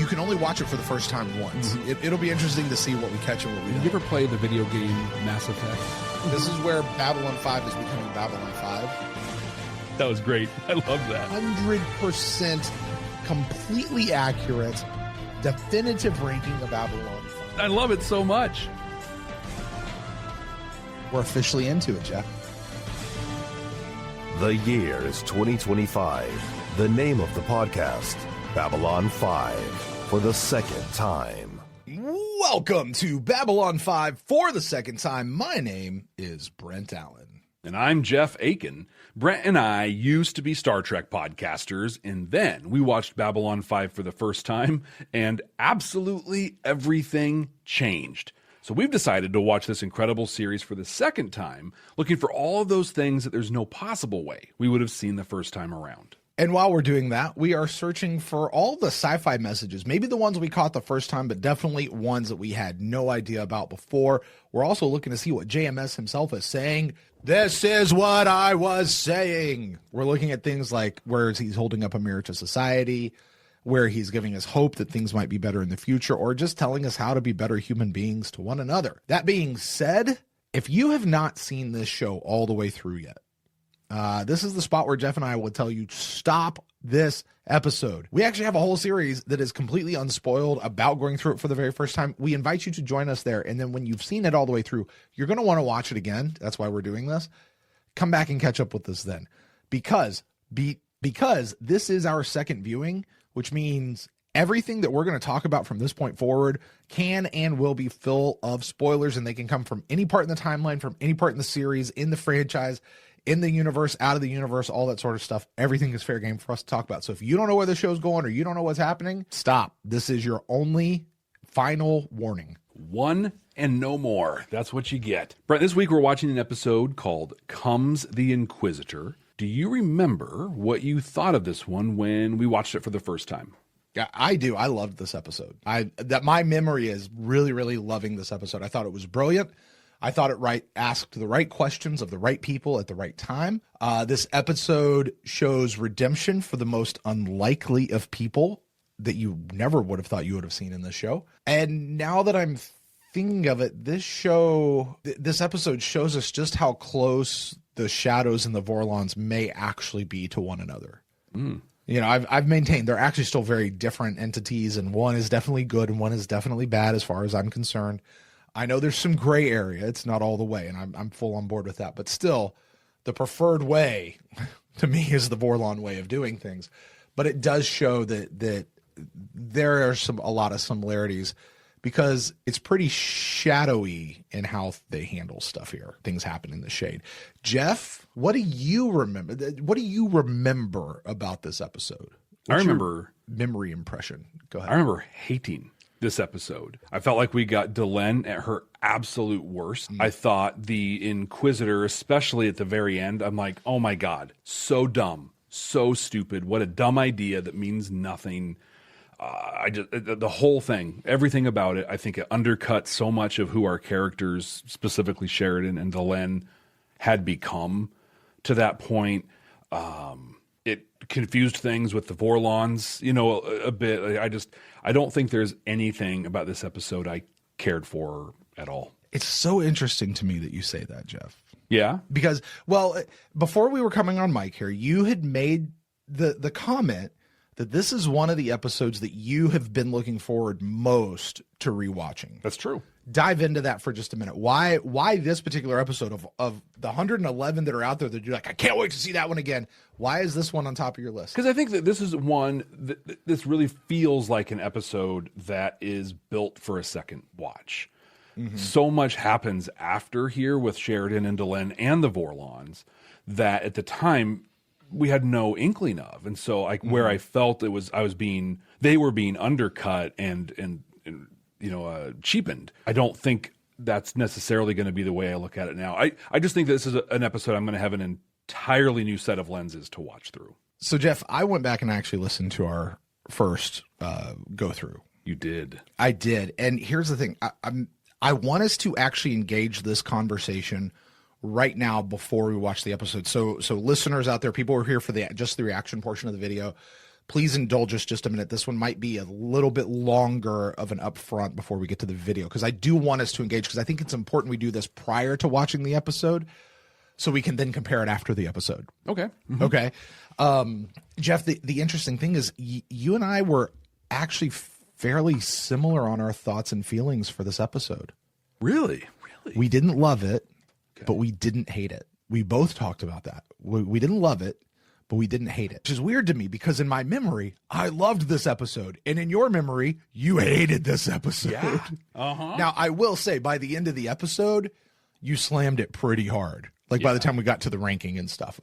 can only watch it for the first time once. Mm-hmm. It'll be interesting to see what we catch and what we don't. Did you ever play the video game Mass Effect? This is where Babylon 5 is becoming Babylon 5. That was great. I love that. 100% completely accurate, definitive ranking of Babylon 5. I love it so much. We're officially into it, Jeff. The year is 2025. The name of the podcast, Babylon 5, for the second time. Welcome to Babylon 5 for the second time. My name is Brent Allen. And I'm Jeff Akin. Brent and I used to be Star Trek podcasters, and then we watched Babylon 5 for the first time, and absolutely everything changed. So we've decided to watch this incredible series for the second time, looking for all of those things that there's no possible way we would have seen the first time around. And while we're doing that, we are searching for all the sci-fi messages, maybe the ones we caught the first time, but definitely ones that we had no idea about before. We're also looking to see what JMS himself is saying. This is what I was saying. We're looking at things like where he's holding up a mirror to society, where he's giving us hope that things might be better in the future, or just telling us how to be better human beings to one another. That being said, if you have not seen this show all the way through yet, this is the spot where Jeff and I will tell you, stop this episode. We actually have a whole series that is completely unspoiled about going through it for the very first time. We invite you to join us there. And then when you've seen it all the way through, you're going to want to watch it again. That's why we're doing this. Come back and catch up with us then. Because this is our second viewing, which means everything that we're going to talk about from this point forward can and will be full of spoilers, and they can come from any part in the timeline, from any part in the series, in the franchise, in the universe, out of the universe, all that sort of stuff. Everything is fair game for us to talk about. So if you don't know where the show's going or you don't know what's happening, stop. This is your only final warning. One and no more. That's what you get. Brent, this week we're watching an episode called Comes the Inquisitor. Do you remember what you thought of this one when we watched it for the first time? Yeah, I do. I loved this episode. My memory is really, really loving this episode. I thought it was brilliant. I thought it asked the right questions of the right people at the right time. This episode shows redemption for the most unlikely of people that you never would have thought you would have seen in this show. And now that I'm thinking of it, this episode shows us just how close the Shadows and the Vorlons may actually be to one another. You know, I've maintained they're actually still very different entities, and one is definitely good and one is definitely bad as far as I'm concerned. I know there's some gray area. It's not all the way, and I'm full on board with that. But still, the preferred way to me is the Vorlon way of doing things. But it does show that there are a lot of similarities, because it's pretty shadowy in how they handle stuff here. Things happen in the shade. Jeff, what do you remember? What do you remember about this episode? What's I remember your memory impression. Go ahead. I remember hating this episode. I felt like we got Delenn at her absolute worst. I thought the Inquisitor, especially at the very end, I'm like, oh my God, so dumb, so stupid. What a dumb idea that means nothing. The whole thing, everything about it, I think it undercut so much of who our characters, specifically Sheridan and Delenn, had become to that point. It confused things with the Vorlons, a bit. I don't think there's anything about this episode I cared for at all. It's so interesting to me that you say that, Jeff. Yeah? Because, well, before we were coming on mic here, you had made the comment that this is one of the episodes that you have been looking forward most to rewatching. That's true. Dive into that for just a minute. Why this particular episode of the 111 that are out there that you're like, I can't wait to see that one again. Why is this one on top of your list? Because I think that this is one this really feels like an episode that is built for a second watch. Mm-hmm. So much happens after here with Sheridan and Delenn and the Vorlons that at the time we had no inkling of. And so where I felt they were being undercut and cheapened. I don't think that's necessarily going to be the way I look at it now. I just think this is an episode I'm going to have an entirely new set of lenses to watch through. So Jeff, I went back and actually listened to our first go through. You did. I did. And here's the thing. I want us to actually engage this conversation right now before we watch the episode. So listeners out there, people who are here for just the reaction portion of the video, please indulge us just a minute. This one might be a little bit longer of an upfront before we get to the video, because I do want us to engage, because I think it's important we do this prior to watching the episode so we can then compare it after the episode. Okay. Mm-hmm. Okay. Jeff, the interesting thing is you and I were actually fairly similar on our thoughts and feelings for this episode. Really? We didn't love it, but we didn't hate it. We both talked about that. We didn't love it, but we didn't hate it, which is weird to me, because in my memory, I loved this episode. And in your memory, you hated this episode. Yeah. Uh-huh. Now, I will say, by the end of the episode, you slammed it pretty hard. Like by the time we got to the ranking and stuff.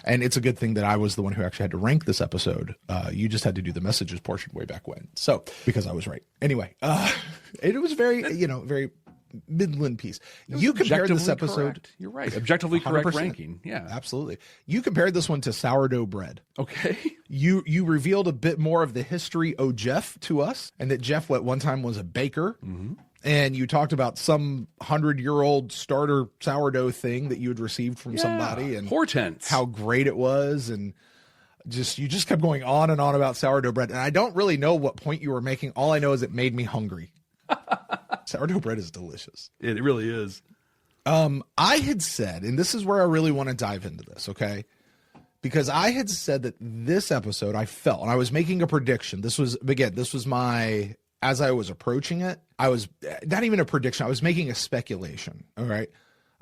And it's a good thing that I was the one who actually had to rank this episode. You just had to do the messages portion way back when. So, because I was right. Anyway, it was very, very Midland piece. You compared this episode. Correct. You're right. Objectively correct 100%. ranking. Yeah. Absolutely. You compared this one to sourdough bread. Okay. You revealed a bit more of the history of Jeff to us, and that Jeff at one time was a baker. Mm-hmm. And you talked about some 100-year-old starter sourdough thing that you had received from somebody, and Hortense, how great it was, and you just kept going on and on about sourdough bread. And I don't really know what point you were making. All I know is it made me hungry. Sourdough bread is delicious. It really is. I had said, and this is where I really want to dive into this, okay? Because I had said that this episode, I felt, and I was making a prediction. This was my, as I was approaching it, I was not even a prediction. I was making a speculation, all right?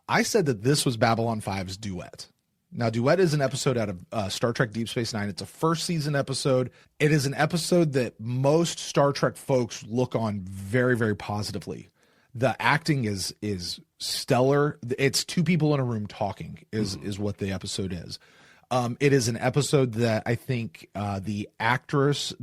I said that this was Babylon 5's Duet. Now, Duet is an episode out of Star Trek Deep Space Nine. It's a first season episode. It is an episode that most Star Trek folks look on very, very positively. The acting is stellar. It's two people in a room talking is what the episode is. It is an episode that I think the actress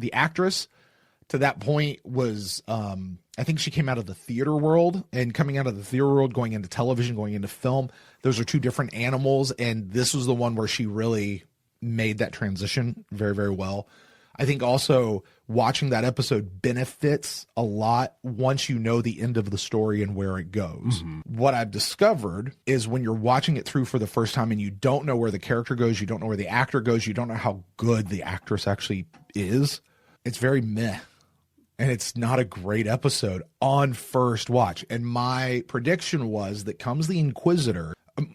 to that point was, I think she came out of the theater world, and coming out of the theater world, going into television, going into film, those are two different animals. And this was the one where she really made that transition very, very well. I think also watching that episode benefits a lot once you know the end of the story and where it goes. Mm-hmm. What I've discovered is when you're watching it through for the first time and you don't know where the character goes, you don't know where the actor goes, you don't know how good the actress actually is, it's very meh. And it's not a great episode on first watch. And my prediction was that comes the Inquisitor,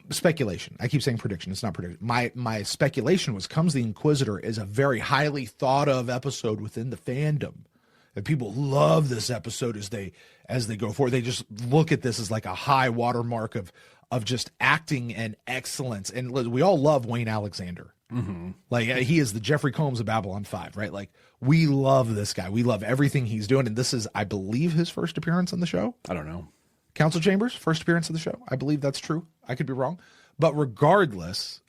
speculation. I keep saying prediction. It's not prediction. My speculation was comes the Inquisitor is a very highly thought of episode within the fandom. And people love this episode as they go forward. They just look at this as like a high watermark of just acting and excellence. And we all love Wayne Alexander. Mm-hmm. Like he is the Jeffrey Combs of Babylon 5, right? Like we love this guy. We love everything he's doing. And this is, I believe, his first appearance on the show. I don't know. Council Chambers, first appearance of the show. I believe that's true. I could be wrong. But regardless,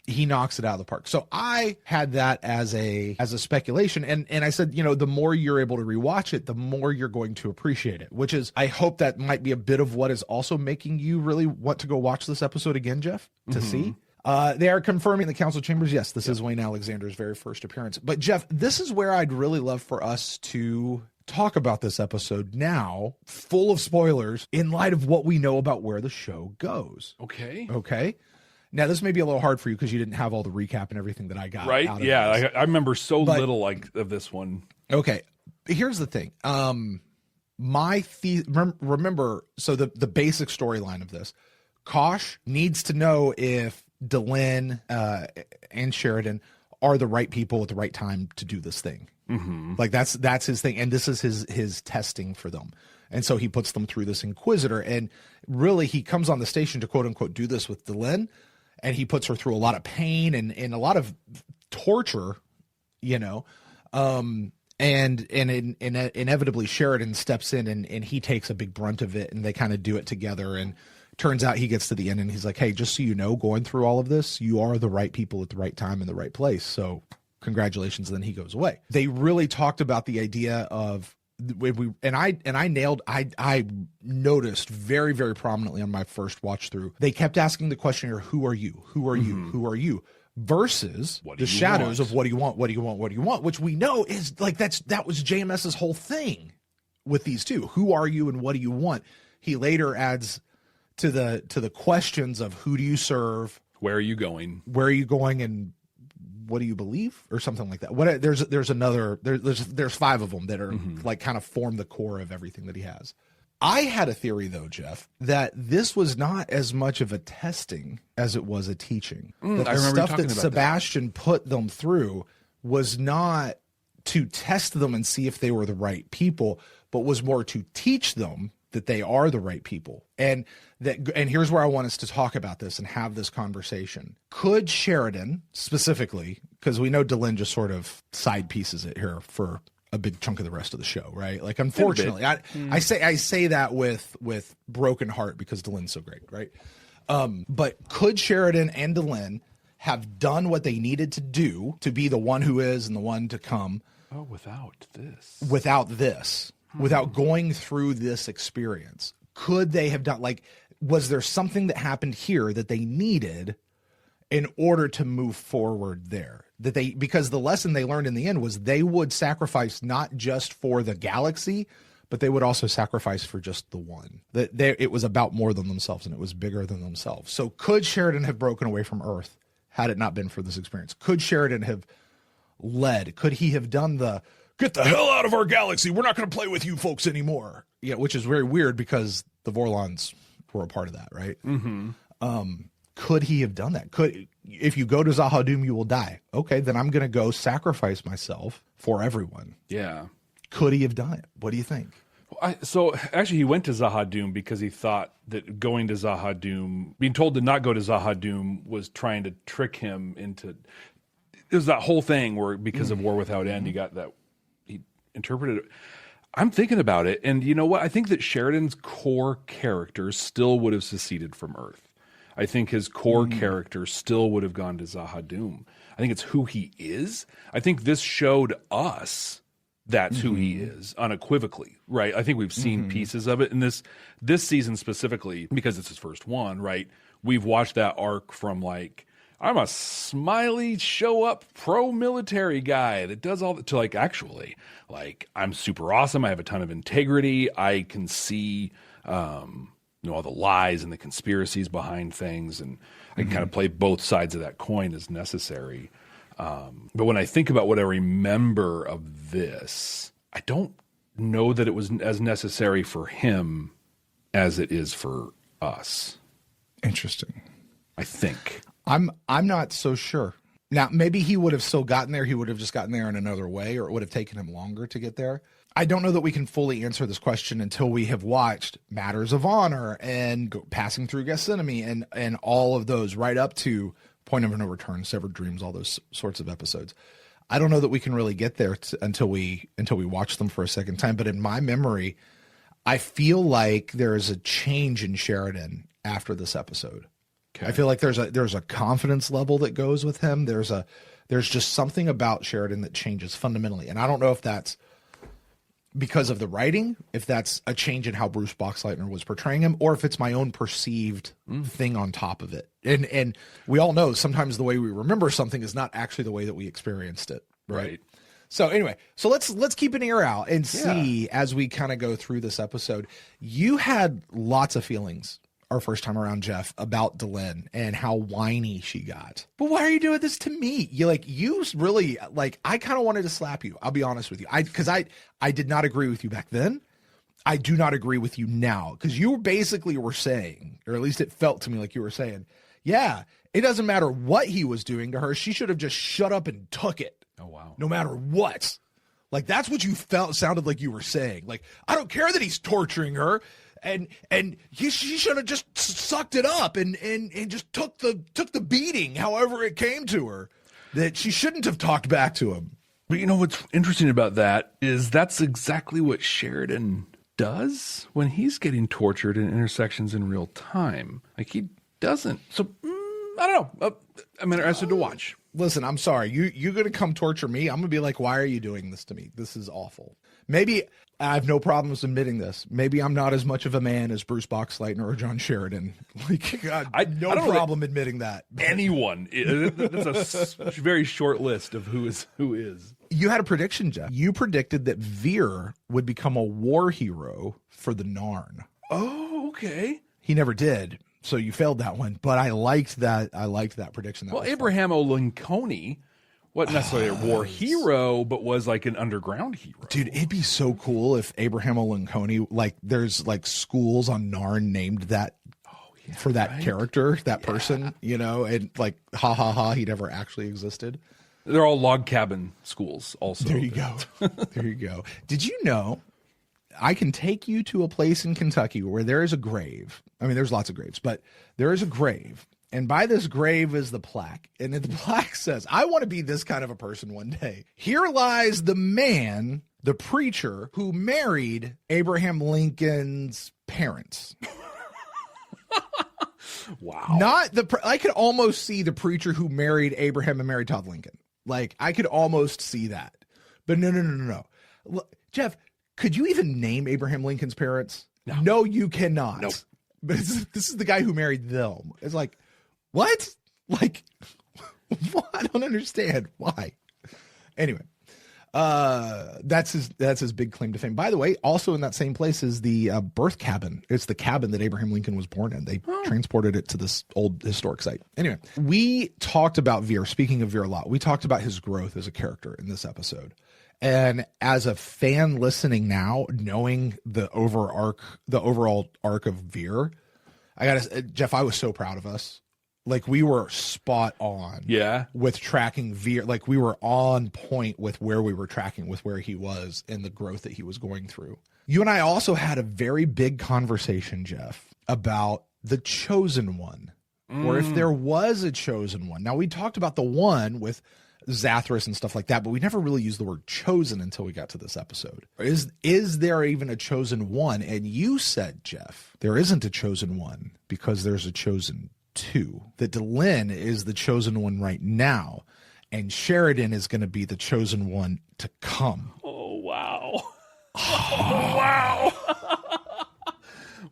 he knocks it out of the park. So I had that as a speculation. And I said, the more you're able to rewatch it, the more you're going to appreciate it, which is, I hope that might be a bit of what is also making you really want to go watch this episode again, Jeff, to see. They are confirming the Council Chambers. Yes, this is Wayne Alexander's very first appearance. But Jeff, this is where I'd really love for us to talk about this episode now, full of spoilers, in light of what we know about where the show goes. Okay. Now, this may be a little hard for you because you didn't have all the recap and everything that I got. Right? Out of Yeah, this. I remember so little of this one. Okay. Here's the thing. Remember, so the basic storyline of this, Kosh needs to know if Delenn and Sheridan are the right people at the right time to do this thing. Mm-hmm. Like that's his thing, and this is his testing for them. And so he puts them through this Inquisitor, and really he comes on the station to quote unquote do this with Delenn, and he puts her through a lot of pain and a lot of torture, and inevitably Sheridan steps in and he takes a big brunt of it, and they kind of do it together. And turns out he gets to the end and he's like, hey, just so you know, going through all of this, you are the right people at the right time in the right place. So congratulations. And then he goes away. They really talked about the idea of I noticed very, very prominently on my first watch through, they kept asking the question here, who are you? Who are you? Who are you? Versus the shadows of what do you want? What do you want? What do you want? Which we know is like, that was JMS's whole thing with these two. Who are you and what do you want? He later adds to the questions of who do you serve? Where are you going? Where are you going? And what do you believe, or something like that. What there's 5 of them that are like kind of form the core of everything that he has. I had a theory, though, Jeff, that this was not as much of a testing as it was a teaching. That the stuff that Sebastian put them through was not to test them and see if they were the right people, but was more to teach them that they are the right people. And here's where I want us to talk about this and have this conversation. Could Sheridan, specifically, because we know Delenn just sort of side pieces it here for a big chunk of the rest of the show, right? Like, unfortunately, I say that with broken heart because Delenn's so great, right? But could Sheridan and Delenn have done what they needed to do to be the one who is and the one to come? Oh, without this, without going through this experience, could they have done, like, was there something that happened here that they needed in order to move forward there? Because the lesson they learned in the end was they would sacrifice not just for the galaxy, but they would also sacrifice for just the one. It was about more than themselves, and it was bigger than themselves. So could Sheridan have broken away from Earth had it not been for this experience? Could Sheridan have led? Could he have done the get the hell out of our galaxy, we're not going to play with you folks anymore? Yeah, which is very weird because the Vorlons were a part of that, right? Could he have done that? If you go to Zahadum, you will die. Okay, then I'm going to go sacrifice myself for everyone. Yeah. Could he have done it? What do you think? So actually, he went to Zahadum because he thought that going to Zahadum, being told to not go to Zahadum, was trying to trick him into. It was that whole thing where, because of War Without End, he got that. He interpreted it. I'm thinking about it, and you know what? I think that Sheridan's core character still would have seceded from Earth. I think his core character still would have gone to Zahadum. I think it's who he is. I think this showed us that's who he is unequivocally, right? I think we've seen pieces of it in this season specifically because it's his first one, right? We've watched that arc from like, I'm a smiley, show up pro-military guy that does all that, to like, actually, like, I'm super awesome. I have a ton of integrity. I can see, all the lies and the conspiracies behind things, and I can kind of play both sides of that coin as necessary. But when I think about what I remember of this, I don't know that it was as necessary for him as it is for us. Interesting. I think. I'm not so sure. Now, maybe he would have still gotten there. He would have just gotten there in another way, or it would have taken him longer to get there. I don't know that we can fully answer this question until we have watched Matters of Honor and Passing Through Gethsemane and all of those, right up to Point of No Return, Severed Dreams, all those sorts of episodes. I don't know that we can really get there until we watch them for a second time. But in my memory, I feel like there is a change in Sheridan after this episode. Okay. I feel like there's a confidence level that goes with him. There's just something about Sheridan that changes fundamentally, and I don't know if that's because of the writing, if that's a change in how Bruce Boxleitner was portraying him, or if it's my own perceived thing on top of it. And we all know sometimes the way we remember something is not actually the way that we experienced it. Right. So anyway, let's keep an ear out and see as we kind of go through this episode. You had lots of feelings our first time around, Jeff, about Delenn and how whiny she got. But why are you doing this to me? You really, I kind of wanted to slap you. I'll be honest with you. Because I did not agree with you back then. I do not agree with you now. Because you basically were saying, or at least it felt to me like you were saying, yeah, it doesn't matter what he was doing to her. She should have just shut up and took it. Oh, wow. No matter what. Like, that's what you sounded like you were saying. Like, I don't care that he's torturing her. And she should have just sucked it up and just took the beating, however it came to her. That she shouldn't have talked back to him. But you know what's interesting about that is that's exactly what Sheridan does when he's getting tortured in intersections in real time. Like, he doesn't. So I don't know. I'm interested to watch. Listen, I'm sorry. You're going to come torture me. I'm going to be like, why are you doing this to me? This is awful. Maybe I have no problems admitting this. Maybe I'm not as much of a man as Bruce Boxleitner or John Sheridan. Like, I no problem admitting that. Anyone. That's a very short list of who is. You had a prediction, Jeff. You predicted that Veer would become a war hero for the Narn. Oh, okay. He never did. So you failed that one, but I liked that. I liked that prediction. Abraham Lincoln wasn't necessarily a war hero, but was like an underground hero. Dude, it'd be so cool if Abraham Lincoln, like there's like schools on Narn named that for that character, that person, and like, ha ha ha, he never actually existed. They're all log cabin schools also. There you go. There you go. Did you know I can take you to a place in Kentucky where there is a grave? I mean, there's lots of graves, but there is a grave. And by this grave is the plaque. And the plaque says, I want to be this kind of a person one day. Here lies the man, the preacher, who married Abraham Lincoln's parents. Wow. I could almost see the preacher who married Abraham and Mary Todd Lincoln. Like, I could almost see that. But no. Look, Jeff, could you even name Abraham Lincoln's parents? No, you cannot. Nope. But this is the guy who married them. It's like, what? Like, I don't understand why. Anyway, that's his big claim to fame. By the way, also in that same place is the birth cabin. It's the cabin that Abraham Lincoln was born in. They transported it to this old historic site. Anyway, we talked about Veer. Speaking of Veer a lot, we talked about his growth as a character in this episode. And as a fan listening now, knowing the overall arc of Veer, Jeff, I was so proud of us. Like, we were spot on with tracking Veer. Like, we were on point with where we were tracking with where he was and the growth that he was going through. You and I also had a very big conversation, Jeff, about the chosen one, or if there was a chosen one. Now, we talked about the one with Zathras and stuff like that, but we never really used the word chosen until we got to this episode. Is there even a chosen one? And you said, Jeff, there isn't a chosen one because there's a chosen two. That Delenn is the chosen one right now, and Sheridan is going to be the chosen one to come. Oh, wow. Oh, wow.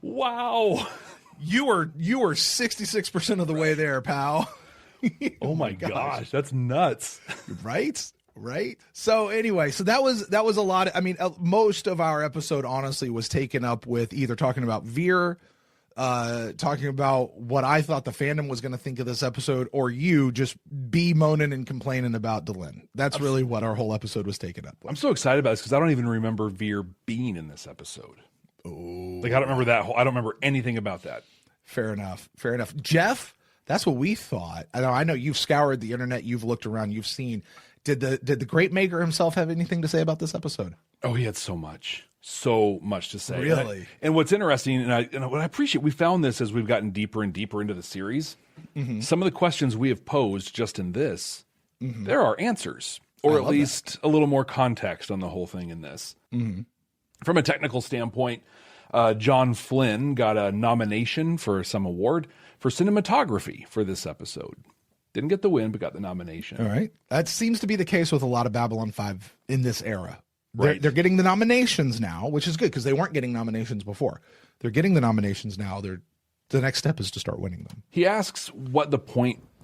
Wow. You were 66% of the way there, pal. Oh my gosh, that's nuts. Right? So anyway, that was a lot. I mean, most of our episode honestly was taken up with either talking about Veer, talking about what I thought the fandom was going to think of this episode, or you just moaning and complaining about Delenn. That's really what our whole episode was taken up with. I'm so excited about this because I don't even remember Veer being in this episode. Oh, like I don't remember that. I don't remember anything about that. Fair enough. Jeff, that's what we thought. I know you've scoured the internet, you've looked around, you've seen. Did the great maker himself have anything to say about this episode? Oh, he had so much to say. Really? And what's interesting, and what I appreciate, we found this as we've gotten deeper and deeper into the series. Mm-hmm. Some of the questions we have posed just in this, there are answers, or at least a little more context on the whole thing in this. Mm-hmm. From a technical standpoint, John Flynn got a nomination for some award for cinematography for this episode. Didn't get the win, but got the nomination. All right. That seems to be the case with a lot of Babylon 5 in this era. Right. They're getting the nominations now, which is good because they weren't getting nominations before. They're getting the nominations now. The next step is to start winning them. He asks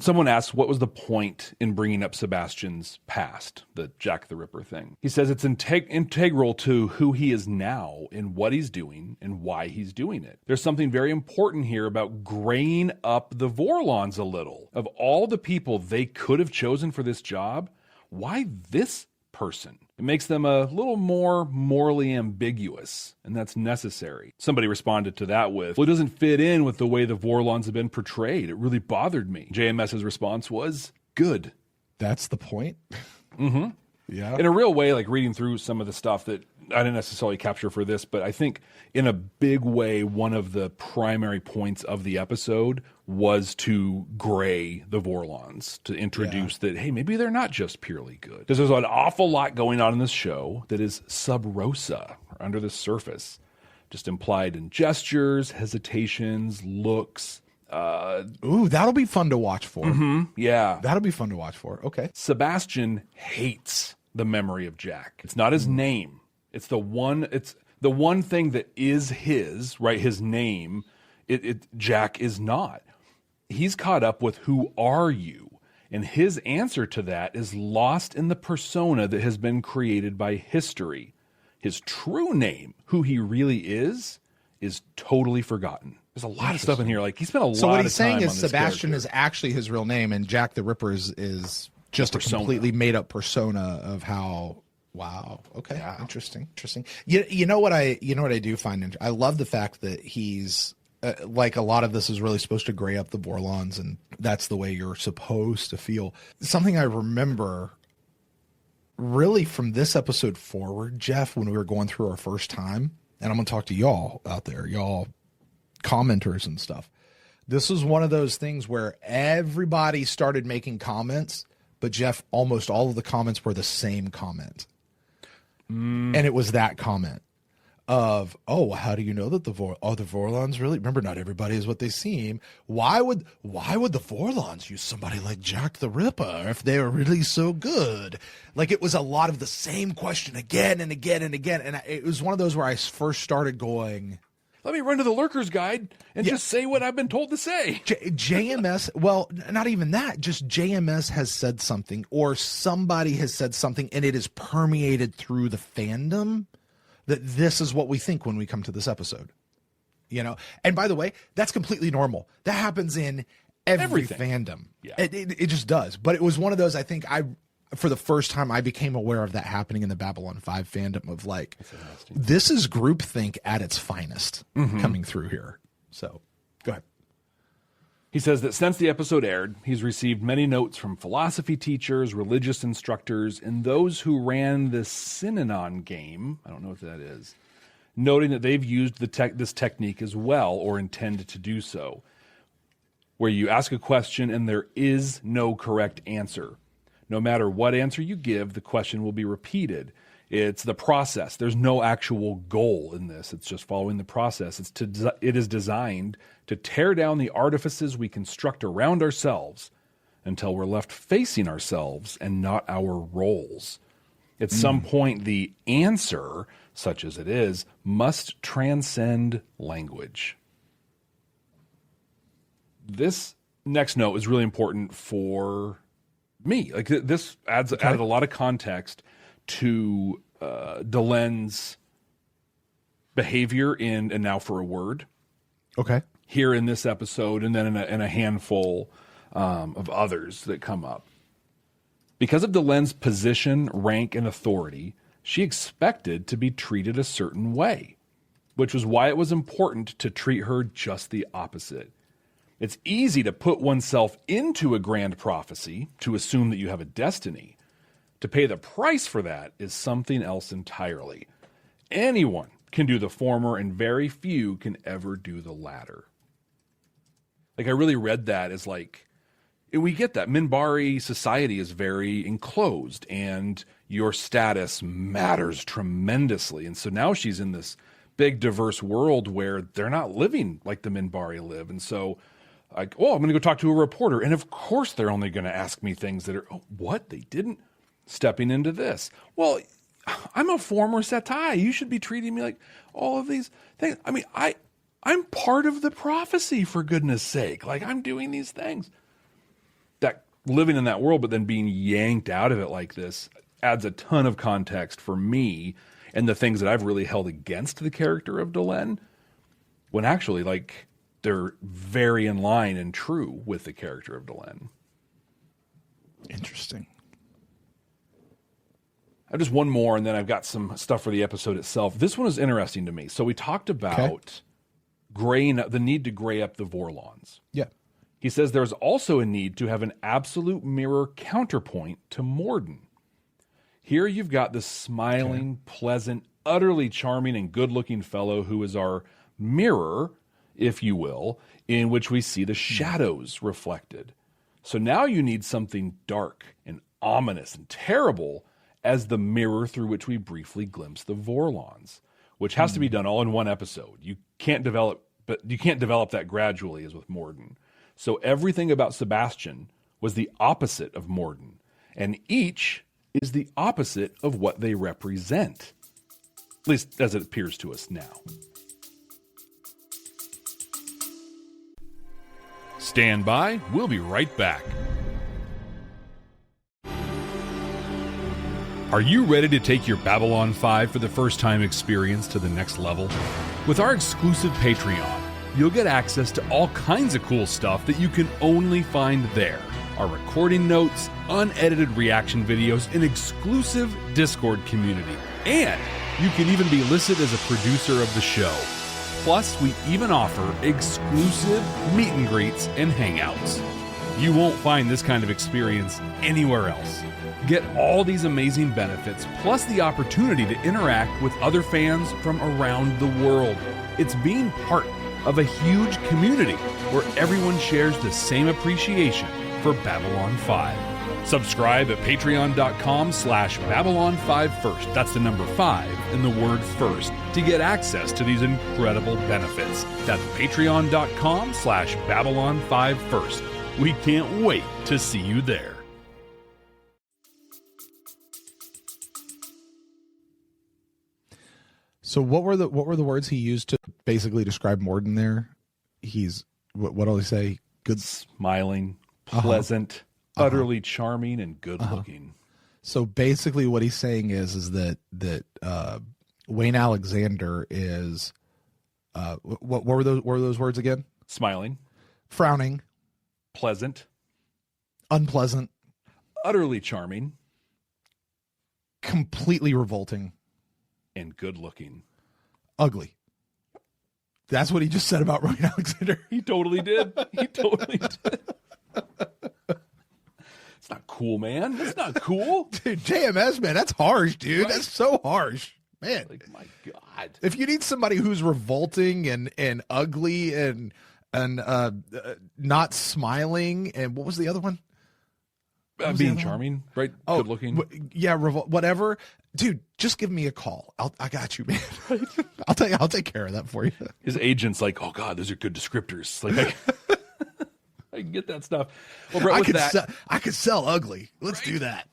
someone asks what was the point in bringing up Sebastian's past, the Jack the Ripper thing. He says it's integral to who he is now and what he's doing and why he's doing it. There's something very important here about graying up the Vorlons a little. Of all the people they could have chosen for this job, why this person? It makes them a little more morally ambiguous, and that's necessary. Somebody responded to that with, well, it doesn't fit in with the way the Vorlons have been portrayed. It really bothered me. JMS's response was, good. That's the point? Mm-hmm. Yeah. In a real way, like reading through some of the stuff that I didn't necessarily capture for this, but I think in a big way, one of the primary points of the episode was to gray the Vorlons, to introduce that, hey, maybe they're not just purely good. Because there's an awful lot going on in this show that is sub rosa, or under the surface, just implied in gestures, hesitations, looks. Ooh, that'll be fun to watch for. Mm-hmm, yeah. That'll be fun to watch for. Okay. Sebastian hates the memory of Jack. It's not his name. It's the one thing that is his, right? His name. Jack is not. He's caught up with who are you? And his answer to that is lost in the persona that has been created by history. His true name, who he really is totally forgotten. There's a lot of stuff in here. Like he spent a lot of time on this So what he's saying is Sebastian character. is actually his real name, and Jack the Ripper is just a persona. completely made up persona of how. Wow. Okay. Yeah. Interesting. You know what I do find I love the fact that he's like a lot of this is really supposed to gray up the Vorlons, and that's the way you're supposed to feel. Something I remember really from this episode forward, Jeff, when we were going through our first time, and I'm going to talk to y'all out there, y'all commenters and stuff. This was one of those things where everybody started making comments, but Jeff, almost all of the comments were the same comment. And it was that comment of, oh, how do you know that the Vorlons really, remember, not everybody is what they seem. Why would the Vorlons use somebody like Jack the Ripper if they were really so good? Like, it was a lot of the same question again and again and again. And it was one of those where I first started going, let me run to the Lurker's Guide and just say what I've been told to say. JMS, well, not even that. Just JMS has said something, or somebody has said something, and it is permeated through the fandom that this is what we think when we come to this episode. You know? And by the way, that's completely normal. That happens in every fandom. Yeah. It just does. But it was one of those, I think, for the first time, I became aware of that happening in the Babylon 5 fandom of like, this is groupthink at its finest coming through here. So, go ahead. He says that since the episode aired, he's received many notes from philosophy teachers, religious instructors, and those who ran the Synanon game. I don't know what that is. Noting that they've used this technique as well, or intend to do so, where you ask a question and there is no correct answer. No matter what answer you give, the question will be repeated. It's the process. There's no actual goal in this. It's just following the process. It is designed to tear down the artifices we construct around ourselves until we're left facing ourselves and not our roles. At some point, the answer, such as it is, must transcend language. This next note is really important for me. Like, this added a lot of context to Delen's behavior in And Now for a Word. Okay. Here in this episode, and then in a handful of others that come up. Because of Delen's position, rank, and authority, she expected to be treated a certain way, which was why it was important to treat her just the opposite. It's easy to put oneself into a grand prophecy, to assume that you have a destiny. To pay the price for that is something else entirely. Anyone can do the former, and very few can ever do the latter. Like, I really read that as like, we get that. Minbari society is very enclosed, and your status matters tremendously. And so now she's in this big, diverse world where they're not living like the Minbari live. And so, like, oh, I'm going to go talk to a reporter. And of course, they're only going to ask me things that are, oh, what? They didn't? Stepping into this. Well, I'm a former Setai. You should be treating me like all of these things. I mean, I'm part of the prophecy, for goodness sake. Like, I'm doing these things. That living in that world, but then being yanked out of it like this adds a ton of context for me and the things that I've really held against the character of Delen, when actually, like, they're very in line and true with the character of Delen. Interesting. I have just one more, and then I've got some stuff for the episode itself. This one is interesting to me. So we talked about the need to gray up the Vorlons. Yeah. He says there's also a need to have an absolute mirror counterpoint to Morden. Here you've got the smiling, pleasant, utterly charming, and good-looking fellow who is our mirror, if you will, in which we see the shadows reflected. So now you need something dark and ominous and terrible as the mirror through which we briefly glimpse the Vorlons, which has to be done all in one episode. You can't develop that gradually as with Morden. So everything about Sebastian was the opposite of Morden, and each is the opposite of what they represent, at least as it appears to us now. Stand by. We'll be right back. Are you ready to take your Babylon 5 for the first time experience to the next level? With our exclusive Patreon, you'll get access to all kinds of cool stuff that you can only find there. our recording notes, unedited reaction videos, an exclusive Discord community, and you can even be listed as a producer of the show. Plus, we even offer exclusive meet and greets and hangouts. You won't find this kind of experience anywhere else. Get all these amazing benefits, plus the opportunity to interact with other fans from around the world. It's being part of a huge community where everyone shares the same appreciation for Babylon 5. Subscribe at patreon.com/Babylon5First. That's the number 5 and the word first to get access to these incredible benefits. That's patreon.com/Babylon5First. We can't wait to see you there. So what were the words he used to basically describe Morden there? He's what did he say? Good, smiling, pleasant, utterly charming, and good looking. So basically what he's saying is that Wayne Alexander is what were those words again? Smiling, frowning, pleasant, unpleasant, utterly charming, completely revolting, and good looking. Ugly. That's what he just said about Wayne Alexander. He totally did. He totally did. It's not cool, man. That's not cool. Dude, JMS, man, that's harsh, dude. Right? That's so harsh. Man. Like, my God. If you need somebody who's revolting and ugly and not smiling, and what was the other one? Being charming, right? Good looking. Yeah, whatever. Dude, just give me a call. I got you, man. I'll take care of that for you. His agent's like, oh God, those are good descriptors. Like, I can get that stuff. Well, Brent, I could sell ugly. Let's do that.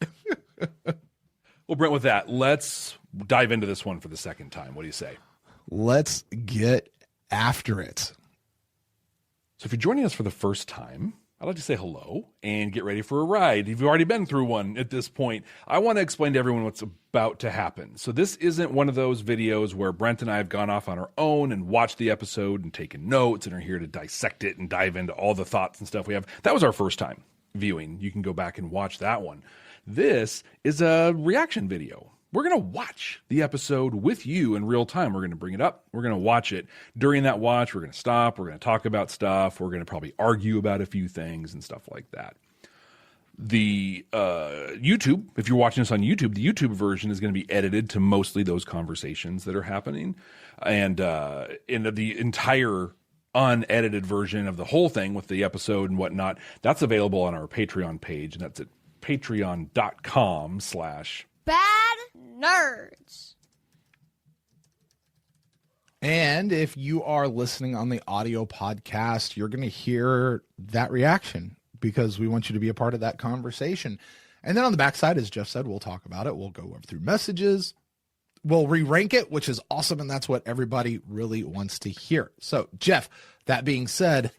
Well, Brent, with that, let's dive into this one for the second time. What do you say? Let's get after it. So if you're joining us for the first time, I'd like to say hello and get ready for a ride. If you've already been through one at this point, I want to explain to everyone what's about to happen. So this isn't one of those videos where Brent and I have gone off on our own and watched the episode and taken notes and are here to dissect it and dive into all the thoughts and stuff we have. That was our first time viewing. You can go back and watch that one. This is a reaction video. We're going to watch the episode with you in real time. We're going to bring it up. We're going to watch it. During that watch, we're going to stop. We're going to talk about stuff. We're going to probably argue about a few things and stuff like that. The YouTube, if you're watching this on YouTube, the YouTube version is going to be edited to mostly those conversations that are happening. And in the entire unedited version of the whole thing with the episode and whatnot, that's available on our Patreon page. And that's at patreon.com/BadNerds. And if you are listening on the audio podcast, you're going to hear that reaction because we want you to be a part of that conversation. And then on the backside, as Jeff said, we'll talk about it. We'll go over through messages. We'll re-rank it, which is awesome. And that's what everybody really wants to hear. So, Jeff, that being said,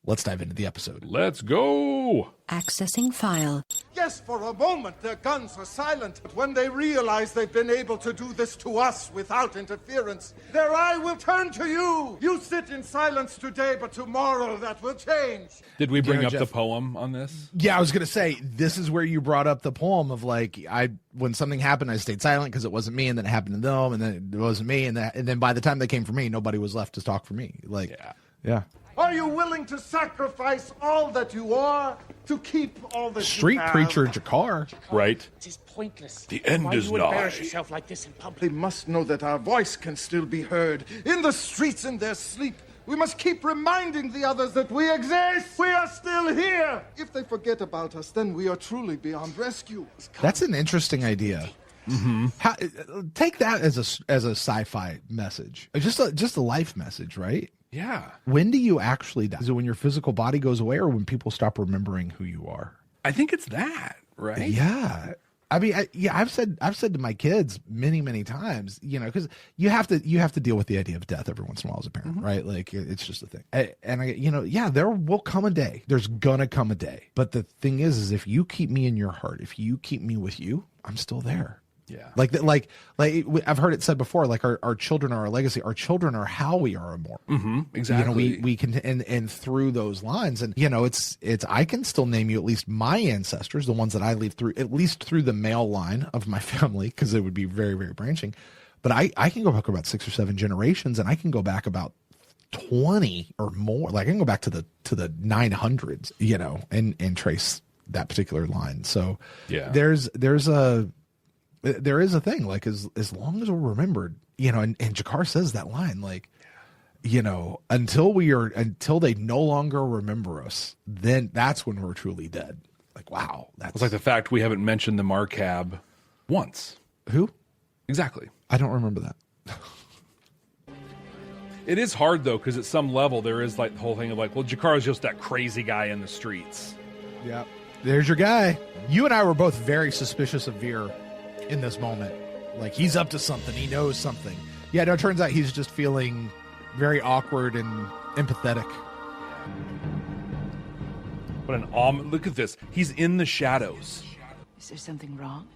let's dive into the episode. Let's go. Accessing file. Yes, for a moment their guns are silent. But when they realize they've been able to do this to us without interference, their eye will turn to you. You sit in silence today, but tomorrow that will change. Did we bring up Jeff, the poem on this? Yeah, I was going to say, this is where you brought up the poem of like, when something happened, I stayed silent because it wasn't me, and then it happened to them, and then it wasn't me, and then by the time they came for me, nobody was left to talk for me. Like, yeah. Are you willing to sacrifice all that you are to keep all that Street you have? preacher Jakar. Right. It is pointless. The end Why is you embarrass nigh. yourself like this in public? They must know that our voice can still be heard. In the streets, in their sleep. We must keep reminding the others that we exist. We are still here. If they forget about us, then we are truly beyond rescue. That's an interesting idea. Mm-hmm. Take that as a sci-fi message, just a life message, right? Yeah. When do you actually die? Is it when your physical body goes away, or when people stop remembering who you are? I think it's that, right? Yeah. I mean, I've said to my kids many times, because you have to deal with the idea of death every once in a while as a parent, right? Like it's just a thing. There will come a day. There's gonna come a day. But the thing is if you keep me in your heart, if you keep me with you, I'm still there. Yeah. Like I've heard it said before, like our children are our legacy. Our children are how we are immortal. Exactly. We can, and through those lines, and it's, I can still name you at least my ancestors, the ones that I leave through, at least through the male line of my family, because it would be very, very branching. But I can go back about 6 or 7 generations, and I can go back about 20 or more. Like I can go back to the 900s, and trace that particular line. So yeah, there is a thing, like as long as we're remembered, and Jakar says that line, like, until they no longer remember us, then that's when we're truly dead. Like, wow. It's like the fact we haven't mentioned the Marcab once. Who? Exactly. I don't remember that. It is hard though, because at some level there is like the whole thing of like, well, Jakar is just that crazy guy in the streets. Yeah. There's your guy. You and I were both very suspicious of Veer in this moment. Like, he's up to something. He knows something. Yeah, no, it turns out he's just feeling very awkward and empathetic. What an look at this. He's in the shadows. Is there something wrong?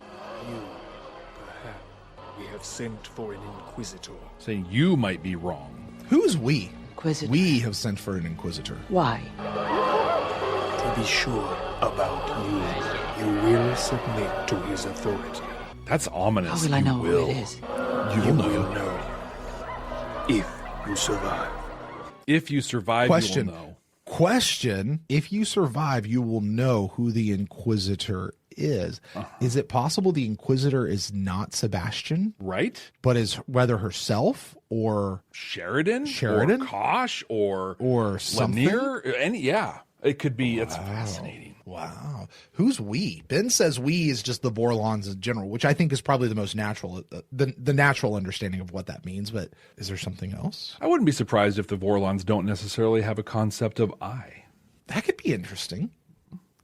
We have sent for an Inquisitor. Saying you might be wrong. Who's we? Inquisitor. We have sent for an Inquisitor. Why? To be sure about you, you will submit to his authority. That's ominous. How will I know who it is? You will know if you survive. If you survive, Question. you will know. Question. If you survive, you will know who the Inquisitor is. Is it possible the Inquisitor is not Sebastian, Right? but is whether herself or Sheridan? Sheridan? Or Kosh? Or something? Lanier? Yeah. It could be. It's fascinating. Wow. Who's we? Ben says we is just the Vorlons in general, which I think is probably the most natural, the natural understanding of what that means. But is there something else? I wouldn't be surprised if the Vorlons don't necessarily have a concept of I. That could be interesting.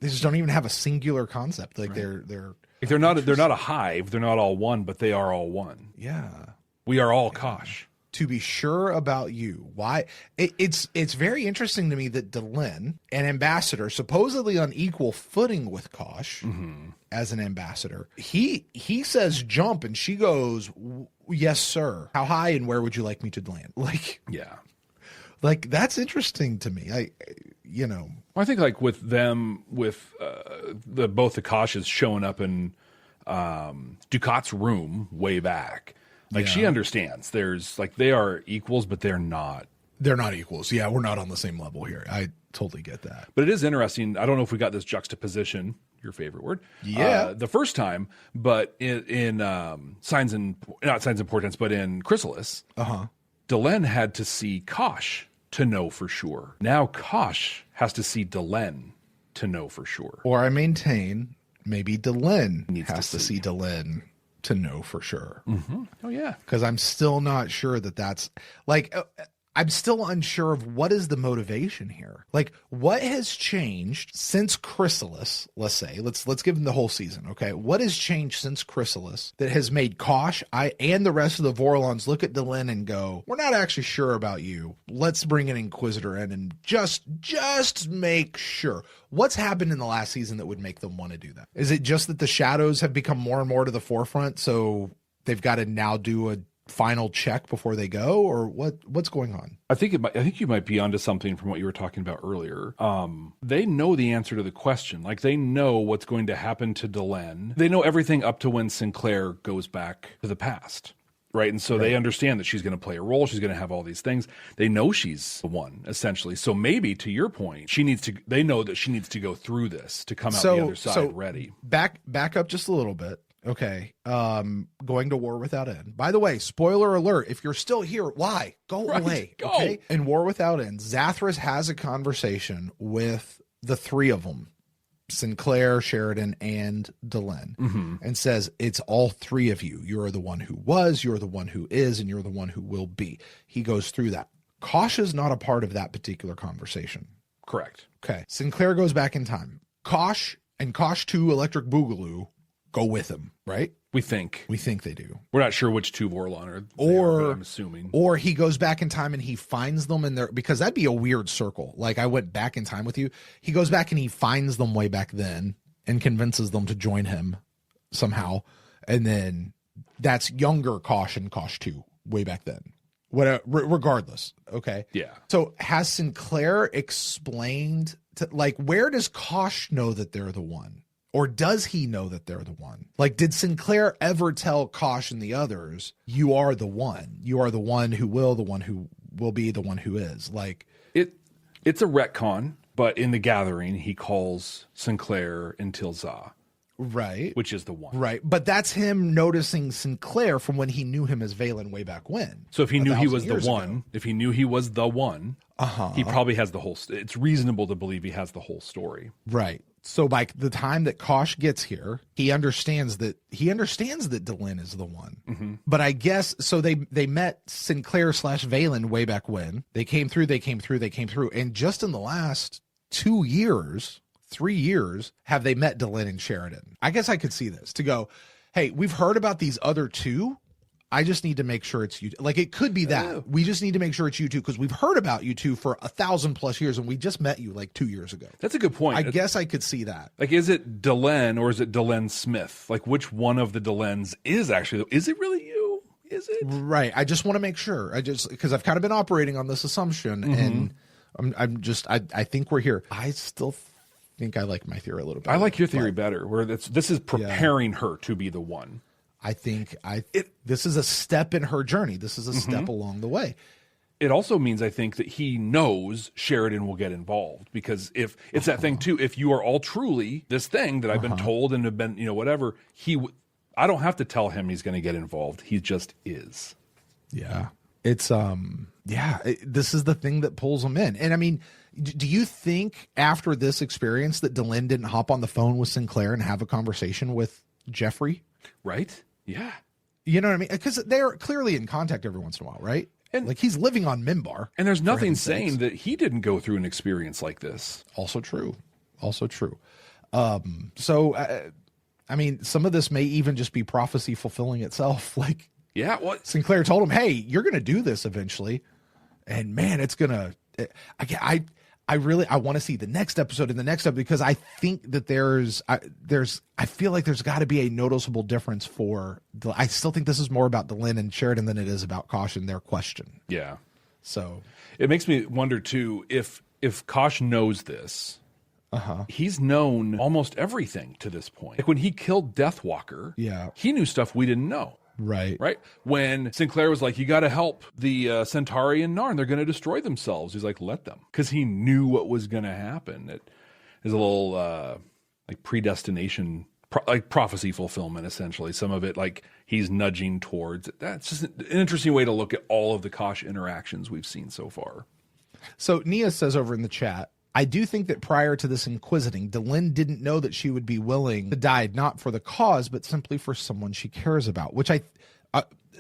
They just don't even have a singular concept. Like they're Like they're not a hive. They're not all one, but they are all one. yeah. We are all Kosh. To be sure about you. Why? It's very interesting to me that Delenn, an ambassador, supposedly on equal footing with Kosh as an ambassador, he says jump, and she goes, yes, sir. How high and where would you like me to land? Like, Yeah. like that's interesting to me. I think like with them, with both the Koshes showing up in Ducat's room way back. Like she understands there's like they are equals, but they're not. They're not equals. Yeah, we're not on the same level here. I totally get that. But it is interesting. I don't know if we got this juxtaposition, your favorite word, the first time, but in not signs and portents, but in Chrysalis, Delenn had to see Kosh to know for sure. Now Kosh has to see Delenn to know for sure. Or I maintain maybe Delenn has to see Delenn to know for sure. Oh yeah, because I'm still not sure that's like I'm still unsure of what is the motivation here. Like, what has changed since Chrysalis? Let's say let's give them the whole season. Okay, what has changed since Chrysalis that has made Kosh and the rest of the Vorlons look at Delenn and go, we're not actually sure about you. Let's bring an Inquisitor in and just make sure. What's happened in the last season that would make them want to do that? Is it just that the shadows have become more and more to the forefront, so they've got to now do a final check before they go, or what's going on? I think you might be onto something from what you were talking about earlier. They know the answer to the question. Like they know what's going to happen to Delenn. They know everything up to when Sinclair goes back to the past. Right. And so they understand that she's going to play a role. She's going to have all these things. They know she's the one, essentially. So maybe to your point, they know that she needs to go through this to come out the other side ready. Back up just a little bit. Okay. Going to War Without End. By the way, spoiler alert, if you're still here, why? Go away. Go. Okay. In War Without End, Zathras has a conversation with the three of them. Sinclair, Sheridan, and Delenn, and says, it's all three of you. You're the one who was, you're the one who is, and you're the one who will be. He goes through that. Kosh is not a part of that particular conversation. Correct. Okay. Sinclair goes back in time. Kosh and Kosh 2 Electric Boogaloo go with him, right? We think they do. We're not sure which two Vorlon are, but I'm assuming. Or he goes back in time and he finds them in there, because that'd be a weird circle. Like, I went back in time with you. He goes back and he finds them way back then and convinces them to join him somehow. And then that's younger Kosh and Kosh 2 way back then. Regardless, okay? Yeah. So has Sinclair explained, where does Kosh know that they're the one? Or does he know that they're the one? Like, did Sinclair ever tell Kosh and the others, you are the one. You are the one who will, the one who will be, the one who is. Like, it's a retcon, but in the gathering, he calls Sinclair and Tilza. Right. Which is the one. Right. But that's him noticing Sinclair from when he knew him as Valen way back when. So if he knew he was the one, if he knew he was the one, he probably has the whole, it's reasonable to believe he has the whole story. Right. So by the time that Kosh gets here, he understands that Delenn is the one. Mm-hmm. But I guess, so they met Sinclair / Valen way back when. They came through. And just in the last 2 years, 3 years, have they met Delenn and Sheridan. I guess I could see this to go, hey, we've heard about these other two. I just need to make sure it's you. Like, it could be that. We just need to make sure it's you two because we've heard about you two for 1,000+ years and we just met you like 2 years ago. That's a good point. I guess I could see that. Like, is it Delenn or is it Delenn Smith? Like, which one of the Delenns is it really you? Is it? Right. I just want to make sure. Because I've kind of been operating on this assumption and I think we're here. I still think I like my theory a little bit. I like your theory better, where this is preparing her to be the one. I think this is a step in her journey. This is a step along the way. It also means, I think, that he knows Sheridan will get involved because if it's that thing too, if you are all truly this thing that I've been told and have been, whatever, I don't have to tell him he's going to get involved. He just is. Yeah. It's, this is the thing that pulls him in. And I mean, do you think after this experience that Delenn didn't hop on the phone with Sinclair and have a conversation with Jeffrey? Right? Yeah. You know what I mean? Because they're clearly in contact every once in a while, right? And like, he's living on Minbar. And there's nothing saying that he didn't go through an experience like this. Also true. So, I mean, some of this may even just be prophecy fulfilling itself. Like, yeah, what Sinclair told him, hey, you're going to do this eventually. And man, it's going to, I want to see the next episode and the next episode because I think that I feel like there's got to be a noticeable difference I still think this is more about Delenn and Sheridan than it is about Kosh and their question. Yeah. So it makes me wonder too, if Kosh knows this, he's known almost everything to this point. Like when he killed Deathwalker, he knew stuff we didn't know. Right. When Sinclair was like, you got to help the Centauri and Narn. They're going to destroy themselves. He's like, let them. Because he knew what was going to happen. It is a little like predestination, like prophecy fulfillment, essentially. Some of it, like he's nudging towards. That's just an interesting way to look at all of the Kosh interactions we've seen so far. So Nia says over in the chat, I do think that prior to this inquisiting, Delenn didn't know that she would be willing to die, not for the cause, but simply for someone she cares about, which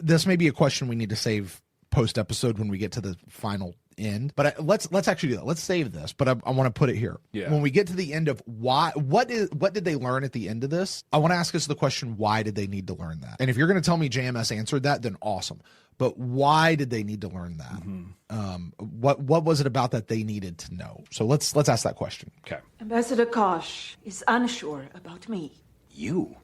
this may be a question we need to save post episode when we get to the final end, but let's actually do that. Let's save this, but I want to put it here. Yeah. When we get to the end of what did they learn at the end of this? I want to ask us the question, why did they need to learn that? And if you're going to tell me JMS answered that, then awesome. But why did they need to learn that? What was it about that they needed to know? So let's ask that question. Okay. Ambassador Kosh is unsure about me. You?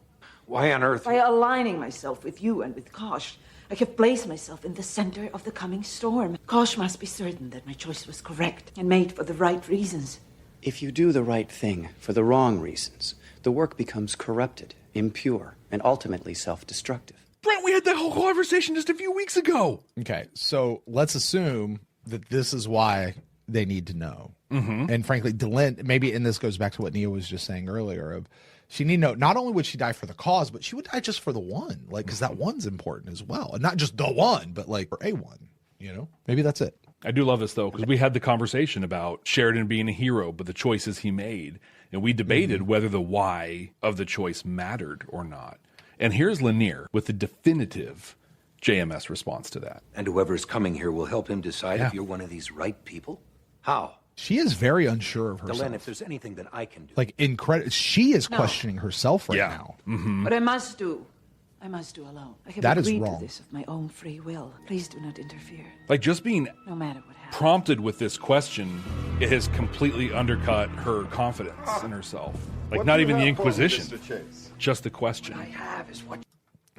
Why on earth? By aligning myself with you and with Kosh, I have placed myself in the center of the coming storm. Kosh must be certain that my choice was correct and made for the right reasons. If you do the right thing for the wrong reasons, the work becomes corrupted, impure, and ultimately self-destructive. Brent, we had that whole conversation just a few weeks ago. Okay, so let's assume that this is why they need to know. And frankly, Delenn, maybe, and this goes back to what Nia was just saying earlier, of she need to know, not only would she die for the cause, but she would die just for the one, like, because that one's important as well. And not just the one, but like for a one, Maybe that's it. I do love this, though, because we had the conversation about Sheridan being a hero, but the choices he made. And we debated whether the why of the choice mattered or not. And here's Lanier with the definitive JMS response to that. And whoever's coming here will help him decide if you're one of these right people? How? She is very unsure of herself. Delenn, if there's anything that I can do. Like, she is questioning herself right now. What I must do alone. I have agreed to this of my own free will. Please do not interfere. Like, just being no matter what happens, prompted with this question, it has completely undercut her confidence in herself. Like, not even the Inquisition, just the question. What I have is what.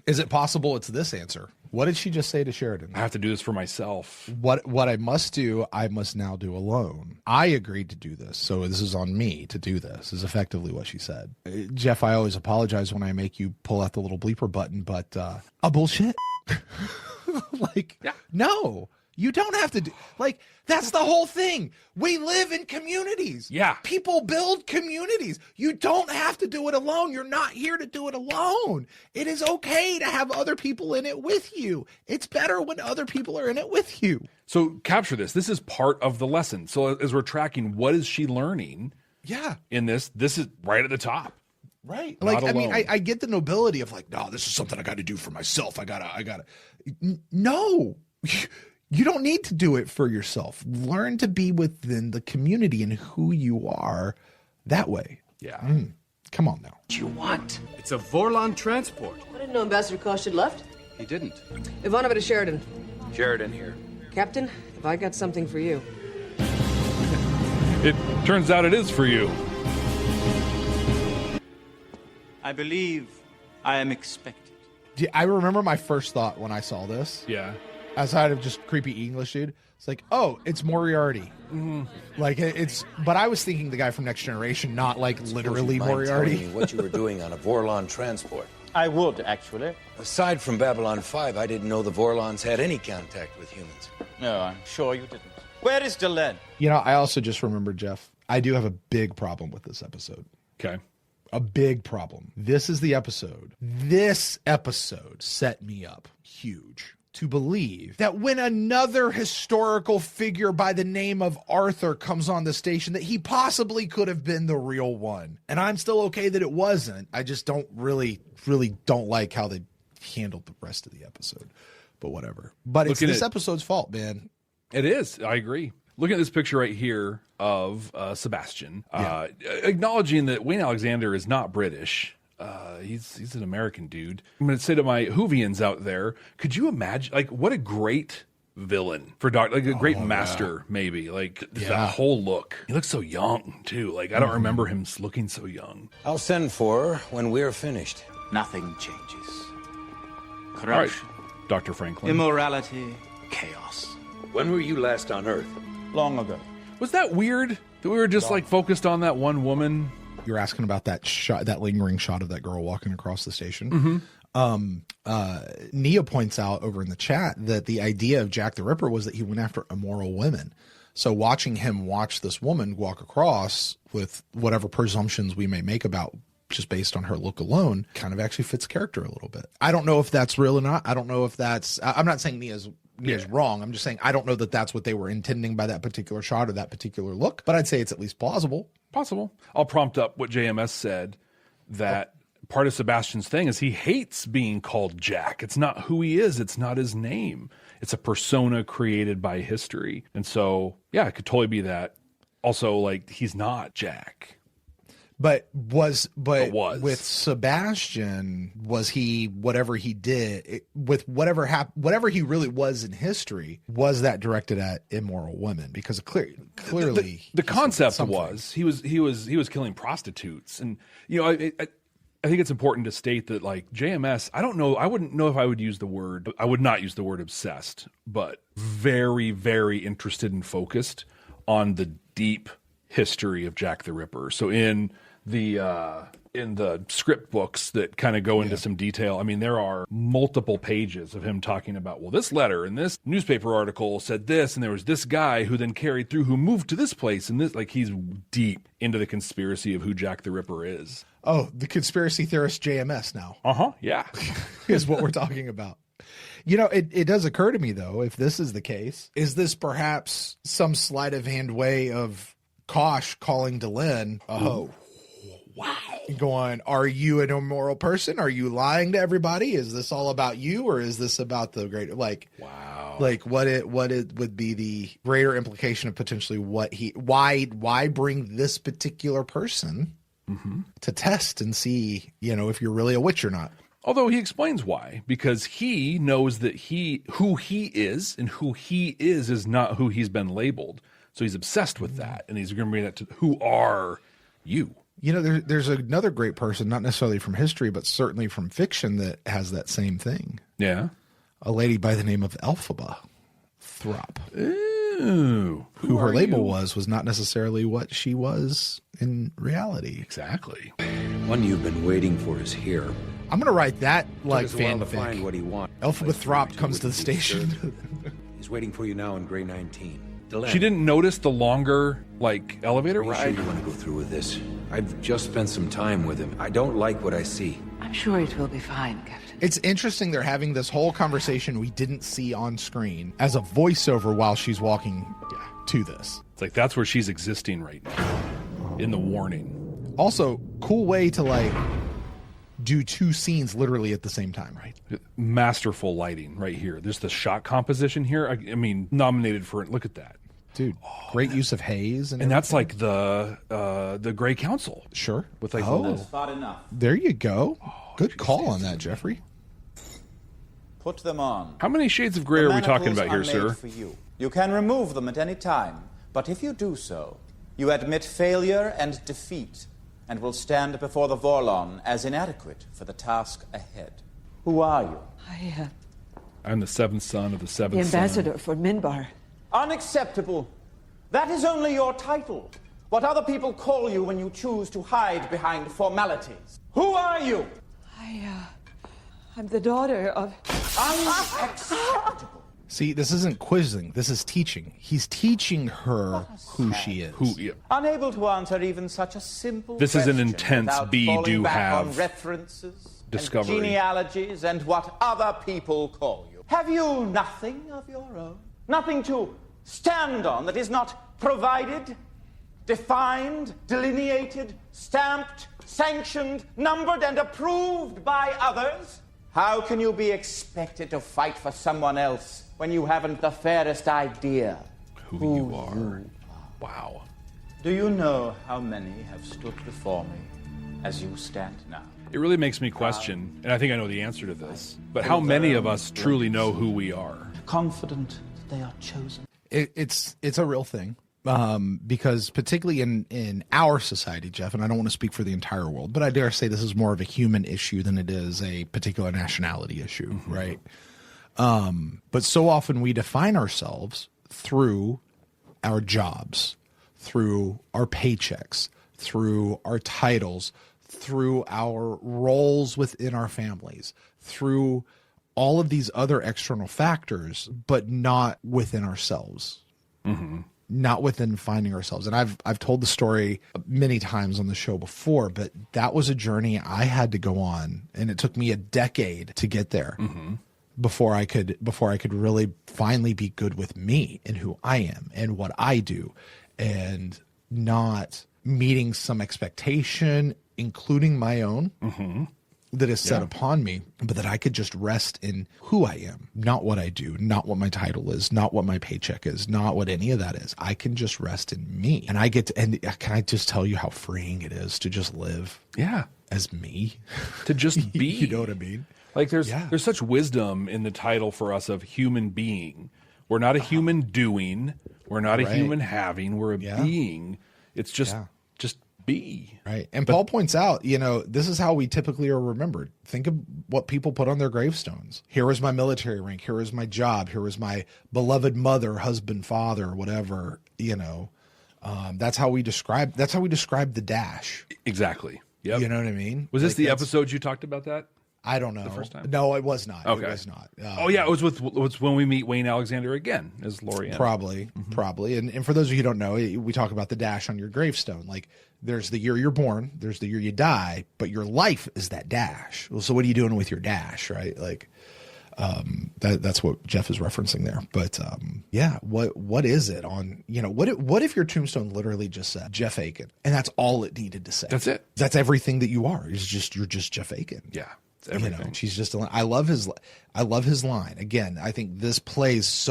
Is it possible it's this answer? What did she just say to Sheridan? I have to do this for myself. What I must do, I must now do alone. I agreed to do this, so this is on me to do this, is effectively what she said. Jeff, I always apologize when I make you pull out the little bleeper button, but a bullshit. No. You don't have to do, that's the whole thing. We live in communities. Yeah. People build communities. You don't have to do it alone. You're not here to do it alone. It is okay to have other people in it with you. It's better when other people are in it with you. So capture this. This is part of the lesson. So as we're tracking, what is she learning? Yeah. In this is right at the top. Right. Not I mean, alone. I get the nobility of no, this is something I got to do for myself. I gotta. No. You don't need to do it for yourself. Learn to be within the community and who you are that way. Yeah. Come on now. What do you want? It's a Vorlon transport. I didn't know Ambassador Kosh had left. He didn't. Ivanova to Sheridan. Sheridan here. Captain, have I got something for you? It turns out it is for you. I believe I am expected. I remember my first thought when I saw this. Yeah. Outside of just creepy English dude, it's oh, it's Moriarty. Mm-hmm. But I was thinking the guy from Next Generation, not literally Moriarty. Telling me what you were doing on a Vorlon transport. I would, actually. Aside from Babylon 5, I didn't know the Vorlons had any contact with humans. No, I'm sure you didn't. Where is Delenn? I also just remembered, Jeff, I do have a big problem with this episode. Okay. A big problem. This is the episode. This episode set me up huge to believe that when another historical figure by the name of Arthur comes on the station, that he possibly could have been the real one. And I'm still okay that it wasn't. I just don't really don't like how they handled the rest of the episode. But whatever. But it's this episode's fault, man. It is. I agree. Looking at this picture right here of Sebastian, acknowledging that Wayne Alexander is not British. He's an American dude. I'm going to say to my Whovians out there, could you imagine, what a great villain for a great master, maybe. That whole look. He looks so young, too. I don't remember him looking so young. I'll send for her when we're finished. Nothing changes. Corruption. All right, Dr. Franklin. Immorality. Chaos. When were you last on Earth? Long ago. Was that weird that we were just focused on that one woman? You're asking about that shot, that lingering shot of that girl walking across the station. Mm-hmm. Nia points out over in the chat that the idea of Jack the Ripper was that he went after immoral women. So watching him watch this woman walk across with whatever presumptions we may make about just based on her look alone kind of actually fits character a little bit. I don't know if that's real or not. I don't know if that's, I'm not saying Nia's wrong. I'm just saying I don't know that that's what they were intending by that particular shot or that particular look, but I'd say it's at least plausible. Possible. I'll prompt up what JMS said, that part of Sebastian's thing is he hates being called Jack. It's not who he is. It's not his name. It's a persona created by history. And so, yeah, it could totally be that. Also, he's not Jack. But with Sebastian, was he whatever he did with whatever he really was in history? Was that directed at immoral women? Because clearly, the concept was he was killing prostitutes, and I think it's important to state that JMS. I don't know. I wouldn't know if I would use the word. I would not use the word obsessed, but very, very interested and focused on the deep history of Jack the Ripper. So in the script books that kind of go into some detail, I mean, there are multiple pages of him talking about, well, this letter and this newspaper article said this, and there was this guy who then carried through who moved to this place, and this, he's deep into the conspiracy of who Jack the Ripper is. Oh, the conspiracy theorist JMS now. Yeah. Is what we're talking about. It does occur to me, though, if this is the case, is this perhaps some sleight of hand way of Kosh calling Delenn, wow, going, are you an immoral person? Are you lying to everybody? Is this all about you, or is this about the greater, wow, what it would be the greater implication of potentially why bring this particular person to test and see, if you're really a witch or not. Although he explains why, because he knows that who he is and who he is not who he's been labeled. So he's obsessed with that, and he's going to bring that to who are you. You know, there's another great person, not necessarily from history, but certainly from fiction, that has that same thing. Yeah. A lady by the name of Elphaba Throp. Ooh. Who her label was not necessarily what she was in reality. Exactly. One you've been waiting for is here. I'm going to write that like Took us a while to fanfic. find what he wants. Elphaba Throp comes to the station. He's waiting for you now in Grey 19. She didn't notice the longer, like, elevator Are you ride? sure you want to go through with this? I've just spent some time with him. I don't like what I see. I'm sure it will be fine, Captain. It's interesting they're having this whole conversation we didn't see on screen as a voiceover while she's walking to this. It's like that's where she's existing right now, in the warning. Also, cool way to like do two scenes literally at the same time, right? Masterful lighting right here. There's the shot composition here. I mean, nominated for it. Look at that. Dude, great use of haze. And that's like the Grey Council. Sure. With like the little... Spot enough. There you go. Good call on that, Jeffrey. Put them on. How many shades of gray The are we talking about here, manacles are made sir? for you. You can remove them at any time, but if you do so, you admit failure and defeat, and will stand before the Vorlon as inadequate for the task ahead. Who are you? I'm the seventh son of the The seventh son. ambassador for Minbar. Unacceptable. That is only your title. What other people call you when you choose to hide behind formalities. Who are you? I'm the daughter of... Unacceptable. See, this isn't quizzing. This is teaching. He's teaching her who she is. Unable to answer even such a simple This is an question intense without B falling do back have on references discovery. and genealogies and what other people call you. Have you nothing of your own? Nothing to stand on that is not provided, defined, delineated, stamped, sanctioned, numbered, and approved by others? How can you be expected to fight for someone else when you haven't the fairest idea who you are? Wow. Do you know how many have stood before me as you stand now? It really makes me question, and I think I know the answer to this, but how many of us truly know who we are? Confident that they are chosen. It's a real thing. Because particularly in our society, Jeff, and I don't want to speak for the entire world, but I dare say this is more of a human issue than it is a particular nationality issue, right? But so often we define ourselves through our jobs, through our paychecks, through our titles, through our roles within our families, through all of these other external factors, but not within ourselves. Not within finding ourselves. And I've told the story many times on the show before, but that was a journey I had to go on, and it took me a decade to get there before I could really finally be good with me and who I am and what I do, and not meeting some expectation, including my own, that is set upon me, but that I could just rest in who I am, not what I do, not what my title is, not what my paycheck is, not what any of that is. I can just rest in me. And I get to, and can I just tell you how freeing it is to just live as me? To just be. You know what I mean? Like there's such wisdom in the title for us of human being. We're not a human doing. We're not a human having. We're a being. It's just be. Right. And Paul points out, this is how we typically are remembered. Think of what people put on their gravestones. Here is my military rank. Here is my job. Here is my beloved mother, husband, father, whatever, that's how we describe the dash. Exactly. Yep. You know what I mean? Was this the episode you talked about that? I don't know. The first time? No, it was not. Okay. It was not. It was when we meet Wayne Alexander again as Lorian. Probably. And for those of you who don't know, we talk about the dash on your gravestone. Like there's the year you're born, there's the year you die, but your life is that dash. Well, so what are you doing with your dash, right? Like that's what Jeff is referencing there. But what is it on, what if your tombstone literally just said Jeff Akin and that's all it needed to say? That's it. That's everything that you are. You're just Jeff Akin. Yeah. Everything. She's just I love his line. Again, I think this plays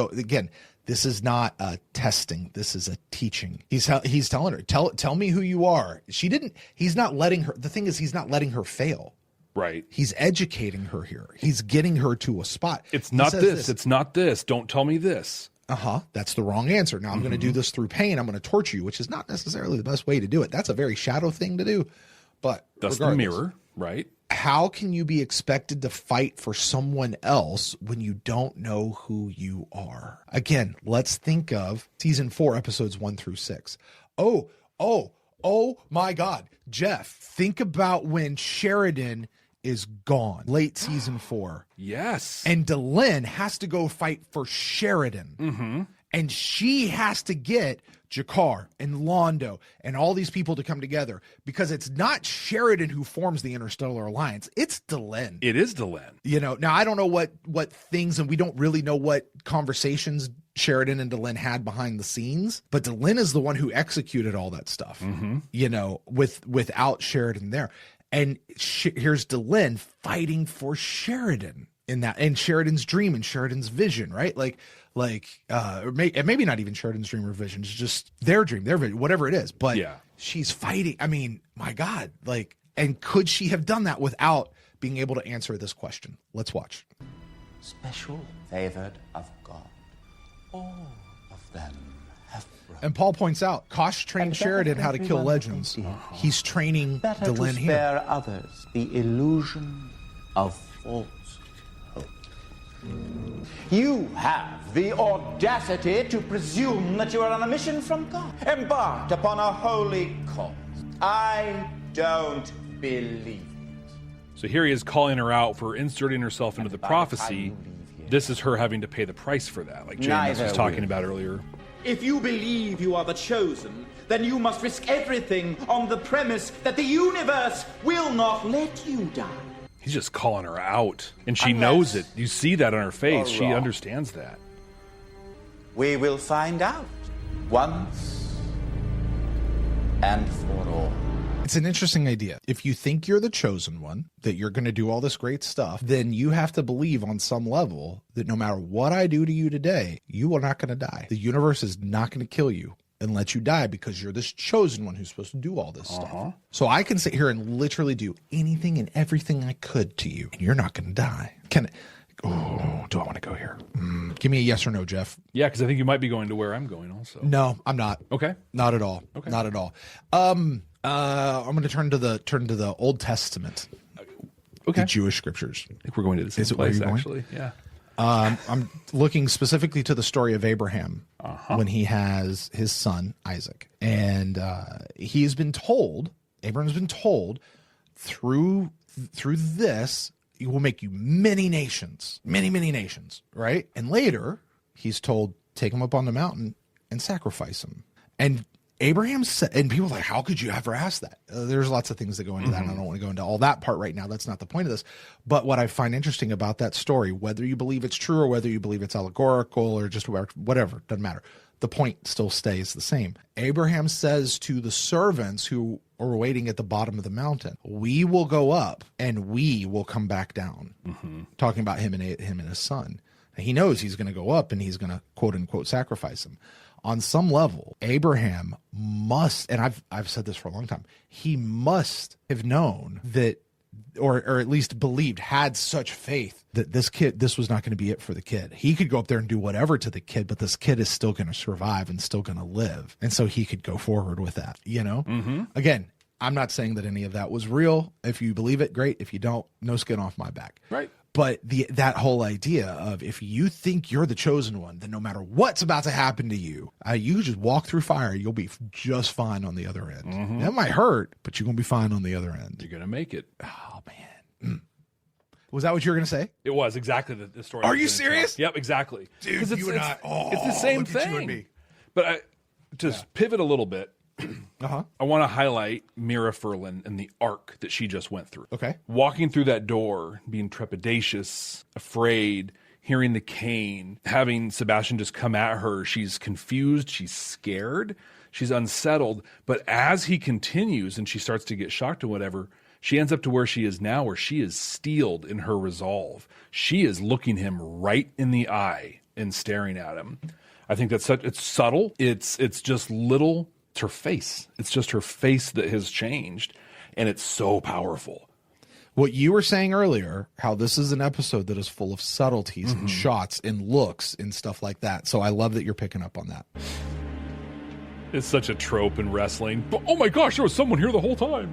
this is not a testing. This is a teaching. He's telling her, tell me who you are. He's not letting her. The thing is, he's not letting her fail. Right. He's educating her here. He's getting her to a spot. It's not this. It's not this. Don't tell me this. That's the wrong answer. Now I'm going to do this through pain. I'm going to torture you, which is not necessarily the best way to do it. That's a very shadow thing to do. But that's the mirror, right? How can you be expected to fight for someone else when you don't know who you are? Again, let's think of season 4, episodes 1 through 6. Oh my God. Jeff, think about when Sheridan is gone, late season 4. Yes. And Delenn has to go fight for Sheridan. And she has to get Jakar and Londo and all these people to come together, because it's not Sheridan who forms the Interstellar Alliance. It's Delenn. It is Delenn. You know, now I don't know what things, and we don't really know what conversations Sheridan and Delenn had behind the scenes, but Delenn is the one who executed all that stuff, you know, without Sheridan there. And here's Delenn fighting for Sheridan in that, and Sheridan's dream and Sheridan's vision, right? Maybe not even Sheridan's dream or vision. It's just their dream, their vision, whatever it is. But she's fighting. I mean, my God, and could she have done that without being able to answer this question? Let's watch. Special favored of God. All of them have broken. And Paul points out, Kosh trained Sheridan how to kill legends. He's training Delenn here. Spare others the illusion of false hope. You have the audacity to presume that you are on a mission from God, embarked upon a holy cause. I don't believe it. So here he is calling her out for inserting herself into the prophecy. This is her having to pay the price for that, like James was talking about earlier. If you believe you are the chosen, then you must risk everything on the premise that the universe will not let you die. He's just calling her out, and she knows it. You see that on her face. She understands that. We will find out once and for all. It's an interesting idea. If you think you're the chosen one, that you're going to do all this great stuff, then you have to believe on some level that no matter what I do to you today, you are not going to die. The universe is not going to kill you and let you die because you're this chosen one who's supposed to do all this stuff. So I can sit here and literally do anything and everything I could to you, and you're not going to die. Do I want to go here? Give me a yes or no, Jeff. Yeah, because I think you might be going to where I'm going also. No, I'm not. Okay. Not at all. Okay. Not at all. I'm going to turn to the Old Testament. Okay. The Jewish scriptures. I think we're going to the same place, actually. Yeah. I'm looking specifically to the story of Abraham when he has his son Isaac, and Abraham's been told through this, he will make you many nations, many nations, right? And later he's told, take him up on the mountain and sacrifice him. And Abraham said, and people are like, how could you ever ask that? There's lots of things that go into that. And I don't want to go into all that part right now. That's not the point of this. But what I find interesting about that story, whether you believe it's true or whether you believe it's allegorical or just whatever, doesn't matter. The point still stays the same. Abraham says to the servants who are waiting at the bottom of the mountain, we will go up and we will come back down. Talking about him and his son. And he knows he's going to go up and he's going to quote unquote sacrifice him. On some level, Abraham must, and I've said this for a long time, he must have known that, or at least believed, had such faith that this was not going to be it for the kid. He could go up there and do whatever to the kid, but this kid is still going to survive and still going to live. And so he could go forward with that, you know? Again, I'm not saying that any of that was real. If you believe it, great. If you don't, no skin off my back. Right. But that whole idea of if you think you're the chosen one, then no matter what's about to happen to you, you just walk through fire. You'll be just fine on the other end. That might hurt, but you're going to be fine on the other end. You're going to make it. Oh, man. Was that what you were going to say? It was exactly the story. Are you serious? Yep, exactly. Dude, you and I. It's the same look at thing. you and me. But just pivot a little bit. I want to highlight Mira Furlan and the arc that she just went through. Okay. Walking through that door, being trepidatious, afraid, hearing the cane, having Sebastian just come at her. She's confused. She's scared. She's unsettled. But as he continues and she starts to get shocked or whatever, she ends up to where she is now, where she is steeled in her resolve. She is looking him right in the eye and staring at him. I think that's it's subtle. It's just little. It's her face. It's just her face that has changed, and it's so powerful. What you were saying earlier, how this is an episode that is full of subtleties and shots and looks and stuff like that. So I love that you're picking up on that. It's such a trope in wrestling. But oh my gosh, there was someone here the whole time.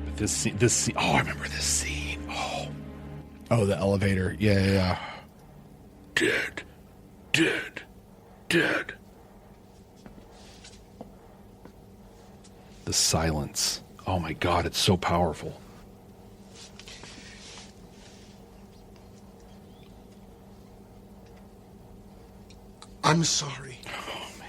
But this scene. Oh, I remember this scene. Oh, the elevator. Yeah. Dead. The silence. Oh my God, it's so powerful. I'm sorry. Oh man.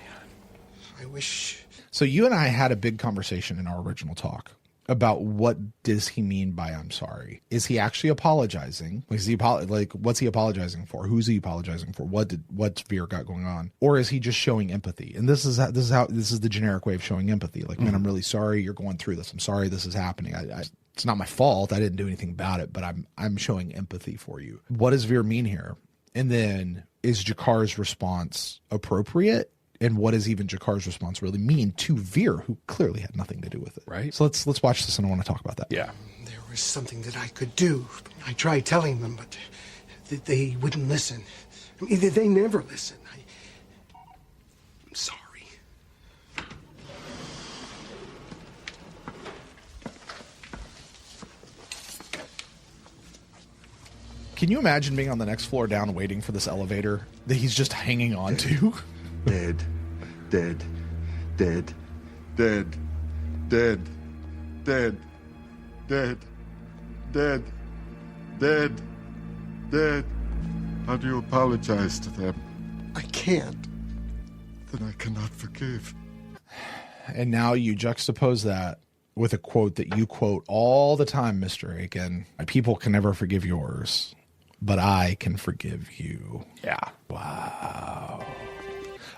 I wish. So you and I had a big conversation in our original talk about what does he mean by I'm sorry? Is he actually apologizing? What's he apologizing for? Who's he apologizing for? What's Veer got going on? Or is he just showing empathy? And this is the generic way of showing empathy. Like, man, I'm really sorry you're going through this. I'm sorry this is happening. It's not my fault. I didn't do anything about it, but I'm showing empathy for you. What does Veer mean here? And then is Jakar's response appropriate? And what does even Jakar's response really mean to Veer, who clearly had nothing to do with it? Right. So let's watch this, and I want to talk about that. Yeah. There was something that I could do. I tried telling them, but they wouldn't listen. I mean, they never listen. I'm sorry. Can you imagine being on the next floor down waiting for this elevator that he's just hanging on to? Dead. How do you apologize to them? I can't. Then I cannot forgive. And now you juxtapose that with a quote that you quote all the time, Mr. Akin. People can never forgive yours, but I can forgive you. Yeah. Wow.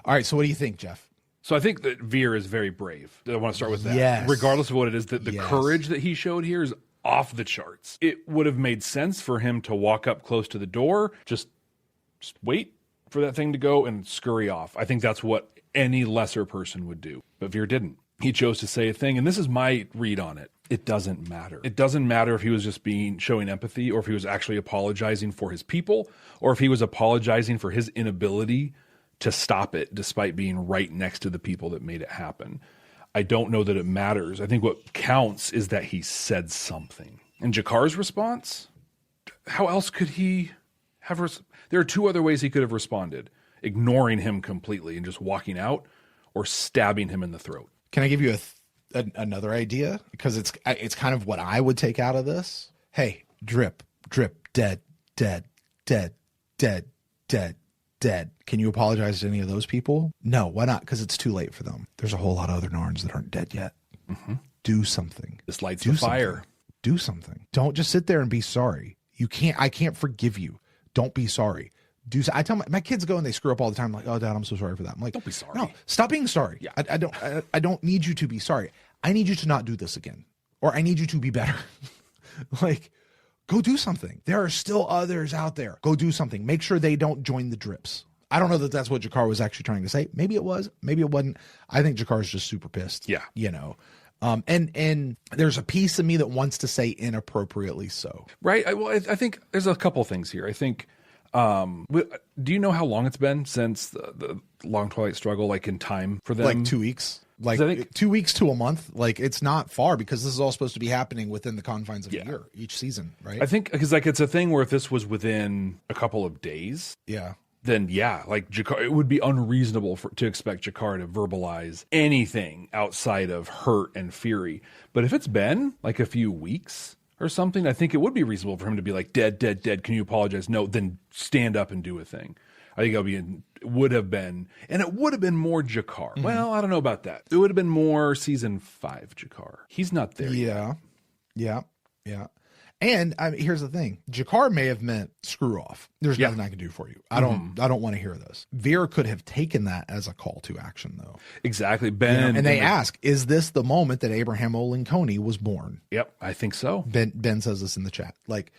All right, so what do you think, Jeff? So I think that Veer is very brave. I want to start with that. Yes. Regardless of what it is, the courage that he showed here is off the charts. It would have made sense for him to walk up close to the door, just wait for that thing to go and scurry off. I think that's what any lesser person would do. But Veer didn't. He chose to say a thing, and this is my read on it. It doesn't matter. It doesn't matter if he was just showing empathy, or if he was actually apologizing for his people, or if he was apologizing for his inability to stop it despite being right next to the people that made it happen. I don't know that it matters. I think what counts is that he said something. And Jakar's response, how else could he have... There are two other ways he could have responded. Ignoring him completely and just walking out, or stabbing him in the throat. Can I give you another idea? Because it's kind of what I would take out of this. Hey, drip, dead. Can you apologize to any of those people? No, why not? Because it's too late for them. There's a whole lot of other Narns that aren't dead yet. Do something. This lights the fire. Do something. Don't just sit there and be sorry. I can't forgive you. Don't be sorry. I tell my kids go and they screw up all the time. Like, oh, Dad, I'm so sorry for that. I'm like, don't be sorry. No, stop being sorry. Yeah. I don't need you to be sorry. I need you to not do this again, or I need you to be better. Like, go do something. There are still others out there. Go do something. Make sure they don't join the drips. I don't know that that's what Jakar was actually trying to say. Maybe it was. Maybe it wasn't. I think Jakar's just super pissed. Yeah. You know. And there's a piece of me that wants to say inappropriately so. Right. I think there's a couple things here. I think, do you know how long it's been since the Long Twilight Struggle, like in time for them? Like 2 weeks. Like 2 weeks to a month. Like, it's not far, because this is all supposed to be happening within the confines of a year, each season, right? I think, because like it's a thing where if this was within a couple of days, then like Jakar, it would be unreasonable to expect Jakar to verbalize anything outside of hurt and fury. But if it's been like a few weeks or something, I think it would be reasonable for him to be like, dead. Can you apologize? No, then stand up and do a thing. I think it would have been more Jakar. Mm-hmm. Well, I don't know about that. It would have been more season 5 Jakar. He's not there yet. Yeah. And here's the thing: Jakar may have meant screw off. There's nothing I can do for you. I don't want to hear this. Veer could have taken that as a call to action, though. Exactly, Ben. And they ask, "Is this the moment that Abraham Olinkoni was born?" Yep, I think so. Ben says this in the chat. Like,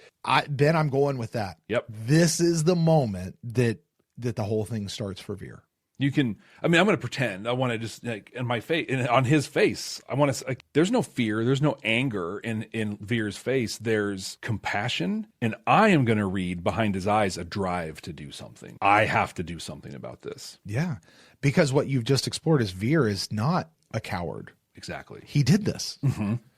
Ben, I'm going with that. Yep. This is the moment that the whole thing starts for Veer. You can, I mean, I'm going to pretend. I want to just, like, in my face, on his face, I want to, like, there's no fear, there's no anger in Veer's face. There's compassion. And I am going to read behind his eyes a drive to do something. I have to do something about this. Yeah. Because what you've just explored is Veer is not a coward. Exactly. He did this.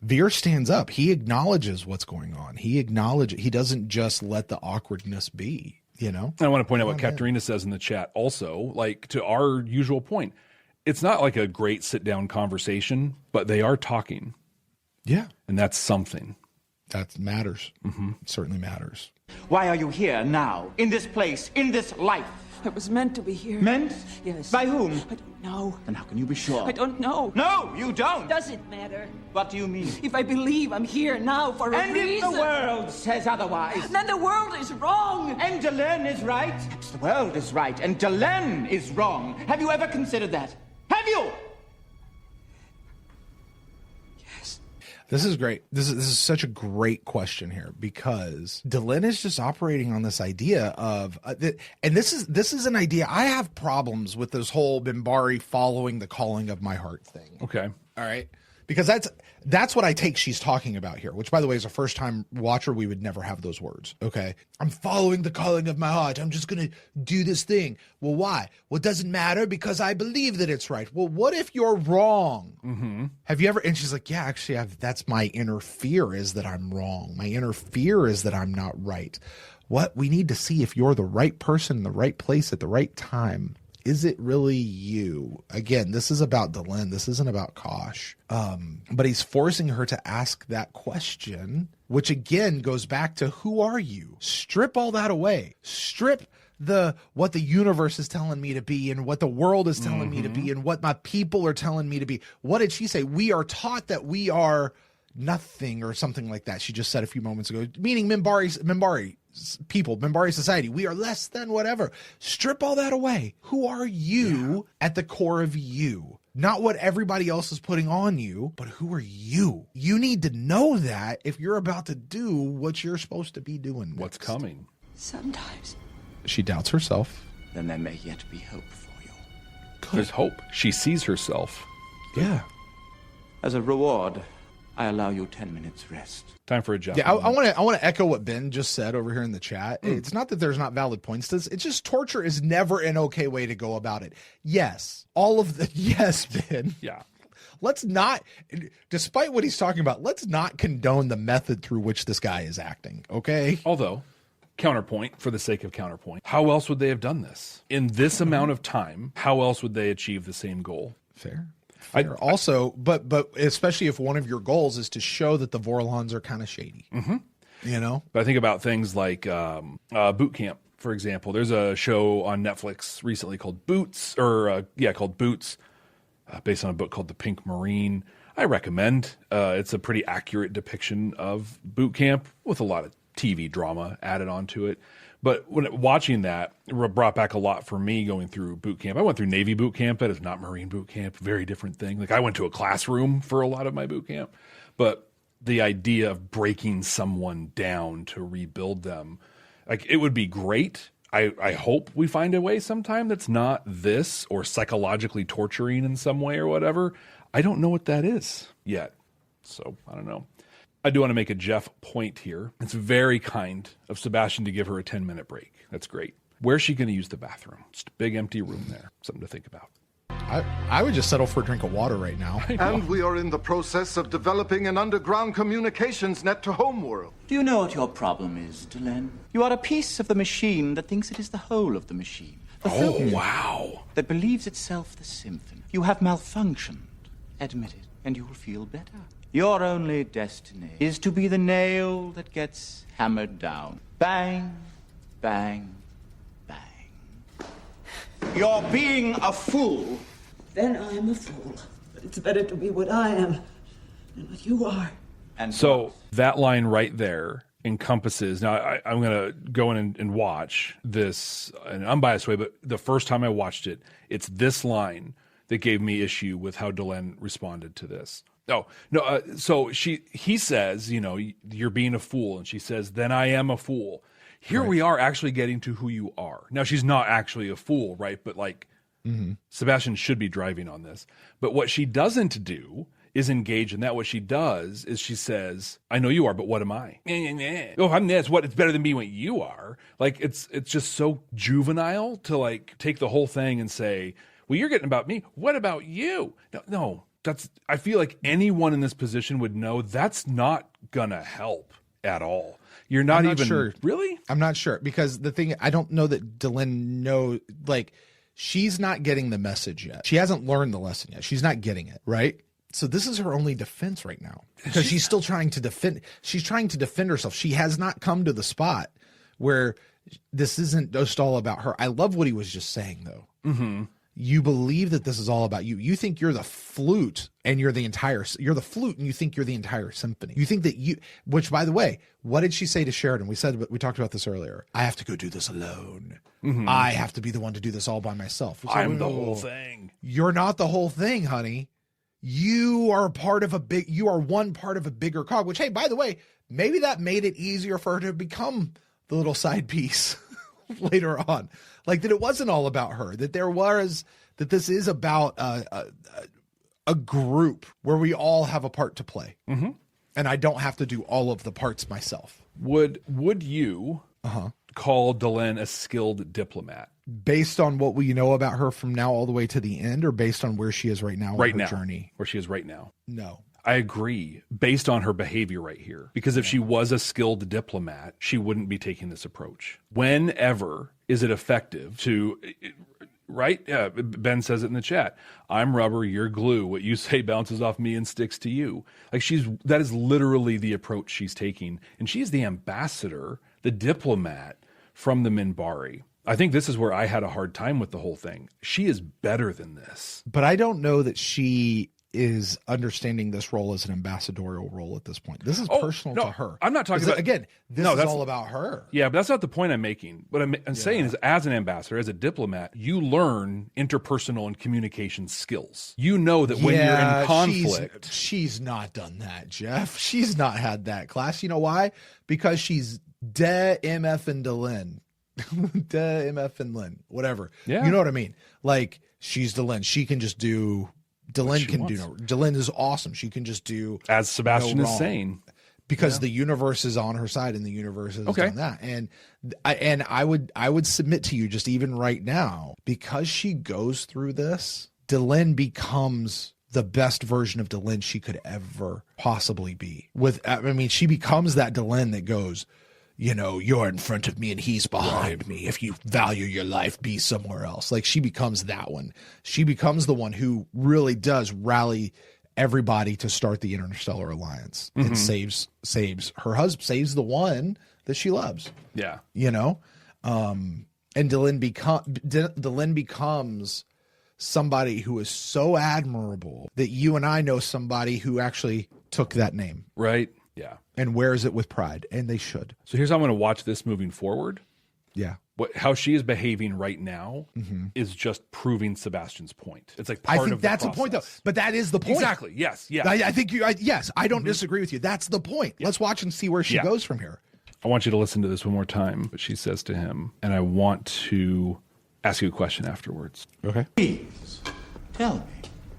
Veer stands up. He acknowledges what's going on. He doesn't just let the awkwardness be. You know, I want to point out what Katerina says in the chat also, like, to our usual point. It's not like a great sit down conversation, but they are talking. Yeah. And that's something. That matters. It certainly matters. Why are you here now, in this place, in this life? I was meant to be here. Meant? Yes. By whom? I don't know. Then how can you be sure? I don't know. No, you don't. Does it matter? What do you mean? If I believe I'm here now for a And reason. if the world says otherwise? Then the world is wrong. And Delenn is right? Perhaps the world is right, and Delenn is wrong. Have you ever considered that? Have you? Yes. This is great. This is such a great question here, because Delenn is just operating on this idea of, and this is an idea. I have problems with this whole Minbari following the calling of my heart thing. Okay. All right. Because that's what I take she's talking about here, which, by the way, is a first-time watcher. We would never have those words, okay? I'm following the calling of my heart. I'm just going to do this thing. Well, why? Well, it doesn't matter because I believe that it's right. Well, what if you're wrong? Have you ever? And she's like, yeah, actually, that's my inner fear, is that I'm wrong. My inner fear is that I'm not right. What we need to see if you're the right person in the right place at the right time. Is it really you? Again, this is about Delenn. This isn't about Kosh. But he's forcing her to ask that question, which again goes back to, who are you? Strip all that away. Strip what the universe is telling me to be, and what the world is telling me to be, and what my people are telling me to be. What did she say? We are taught that we are nothing, or something like that. She just said a few moments ago, meaning Minbari people, Minbari society. We are less than whatever. Strip all that away. Who are you at the core of you? Not what everybody else is putting on you, but who are you? You need to know that if you're about to do what you're supposed to be doing next. What's coming? Sometimes. She doubts herself. Then there may yet be hope for you. There's hope. She sees herself. Yeah. As a reward, I allow you 10 minutes rest. Time for a job. Yeah, I want to echo what Ben just said over here in the chat. It's not that there's not valid points to this. It's just torture is never an okay way to go about it. Yes, yes, Ben. Yeah. Let's not, despite what he's talking about, let's not condone the method through which this guy is acting, okay? Although, counterpoint, for the sake of counterpoint, how else would they have done this? In this amount of time, how else would they achieve the same goal? Fair. Also, but especially if one of your goals is to show that the Vorlons are kind of shady, you know. But I think about things like boot camp, for example. There's a show on Netflix recently called Boots, called Boots, based on a book called The Pink Marine. I recommend. It's a pretty accurate depiction of boot camp with a lot of TV drama added onto it. But when watching that, it brought back a lot for me going through boot camp. I went through Navy boot camp. That is not Marine boot camp. Very different thing. Like, I went to a classroom for a lot of my boot camp. But the idea of breaking someone down to rebuild them, like, it would be great. I hope we find a way sometime that's not this, or psychologically torturing in some way or whatever. I don't know what that is yet. So I don't know. I do want to make a Jeff point here. It's very kind of Sebastian to give her a 10-minute break. That's great. Where's she going to use the bathroom? Just a big empty room there. Something to think about. I would just settle for a drink of water right now. And we are in the process of developing an underground communications net to Homeworld. Do you know what your problem is, Delenn? You are a piece of the machine that thinks it is the whole of the machine. Wow. That believes itself the symphony. You have malfunctioned. Admit it, and you will feel better. Your only destiny is to be the nail that gets hammered down. Bang, bang, bang. You're being a fool. Then I am a fool. But it's better to be what I am than what you are. And so that line right there encompasses. Now, I'm going to go in and watch this in an unbiased way, but the first time I watched it, it's this line that gave me issue with how Delenn responded to this. So he says, you're being a fool. And she says, then I am a fool. Here we are actually getting to who you are. Now, she's not actually a fool, right? But like, Sebastian should be driving on this. But what she doesn't do is engage in that. What she does is she says, I know you are, but what am I? Oh, I'm this. What? It's better than me what you are. Like, it's just so juvenile to like take the whole thing and say, well, you're getting about me. What about you? No, I feel like anyone in this position would know that's not gonna help at all. You're not even sure. Really? I'm not sure, because the thing, I don't know that Delenn knows, like, she's not getting the message yet. She hasn't learned the lesson yet. She's not getting it, right? So this is her only defense right now, because she's still trying to defend. She's trying to defend herself. She has not come to the spot where this isn't just all about her. I love what he was just saying, though. Mm-hmm. You believe that this is all about you. You think you're the flute and you're the flute and you think you're the entire symphony. You think that which, by the way, what did she say to Sheridan? We talked about this earlier. I have to go do this alone. Mm-hmm. I have to be the one to do this all by myself. I'm the whole thing. You're not the whole thing, honey. You are one part of a bigger cog, which, hey, by the way, maybe that made it easier for her to become the little side piece later on. Like, that it wasn't all about her, that this is about a group where we all have a part to play. Mm-hmm. And I don't have to do all of the parts myself. Would you call Delenn a skilled diplomat? Based on what we know about her from now all the way to the end, or based on where she is right now in her journey? Where she is right now. No. I agree, based on her behavior right here. Because if she was a skilled diplomat, she wouldn't be taking this approach. Whenever is it effective to, right? Yeah, Ben says it in the chat. I'm rubber, you're glue. What you say bounces off me and sticks to you. Like, that is literally the approach she's taking. And she's the ambassador, the diplomat from the Minbari. I think this is where I had a hard time with the whole thing. She is better than this. But I don't know that she is understanding this role as an ambassadorial role at this point. This is personal to her. I'm not talking about, again, this is all about her. Yeah, but that's not the point I'm making. What I'm saying is, as an ambassador, as a diplomat, you learn interpersonal and communication skills. You know that when you're in conflict. She's not done that, Jeff. She's not had that class. You know why? Because she's de MF and Delenn. De MF and Lynn. Whatever. Yeah. You know what I mean? Like, she's Delenn. She can just do... Delenn can do no. Delenn is awesome. She can just do, as Sebastian is saying, because the universe is on her side and the universe has done that. And I would submit to you, just even right now, because she goes through this, Delenn becomes the best version of Delenn she could ever possibly be. She becomes that Delenn that goes, you're in front of me and he's behind me. If you value your life, be somewhere else. Like, she becomes that one. She becomes the one who really does rally everybody to start the Interstellar Alliance and saves her husband, saves the one that she loves. Yeah. And Delenn becomes somebody who is so admirable that you and I know somebody who actually took that name. Right. Yeah. And wears it with pride, and they should. So here's how I'm going to watch this moving forward. Yeah. How she is behaving right now is just proving Sebastian's point. It's like part of the that's process. the point, though. But that is the point. Exactly. Yes. Yeah. I think yes. I don't disagree with you. That's the point. Yeah. Let's watch and see where she goes from here. I want you to listen to this one more time, what she says to him, and I want to ask you a question afterwards. Okay. Please, tell me.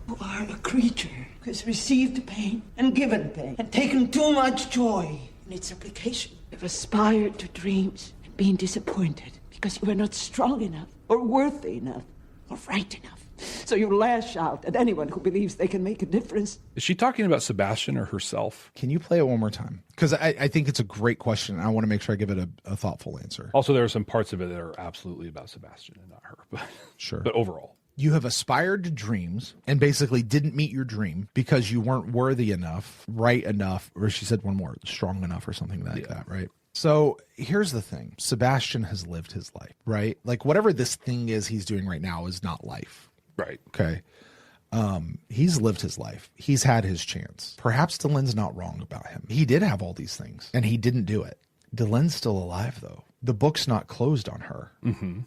You are a creature who has received pain and given pain and taken too much joy in its application. You've aspired to dreams and been disappointed because you are not strong enough or worthy enough or right enough. So you lash out at anyone who believes they can make a difference. Is she talking about Sebastian or herself? Can you play it one more time? Because I think it's a great question, and I want to make sure I give it a thoughtful answer. Also, there are some parts of it that are absolutely about Sebastian and not her. But, sure. But overall. You have aspired to dreams and basically didn't meet your dream because you weren't worthy enough, right enough, or she said one more, strong enough or something like that, right? So here's the thing. Sebastian has lived his life, right? Like, whatever this thing is he's doing right now is not life. Right. Okay. He's lived his life. He's had his chance. Perhaps Delenn's not wrong about him. He did have all these things and he didn't do it. Delenn's still alive, though. The book's not closed on her.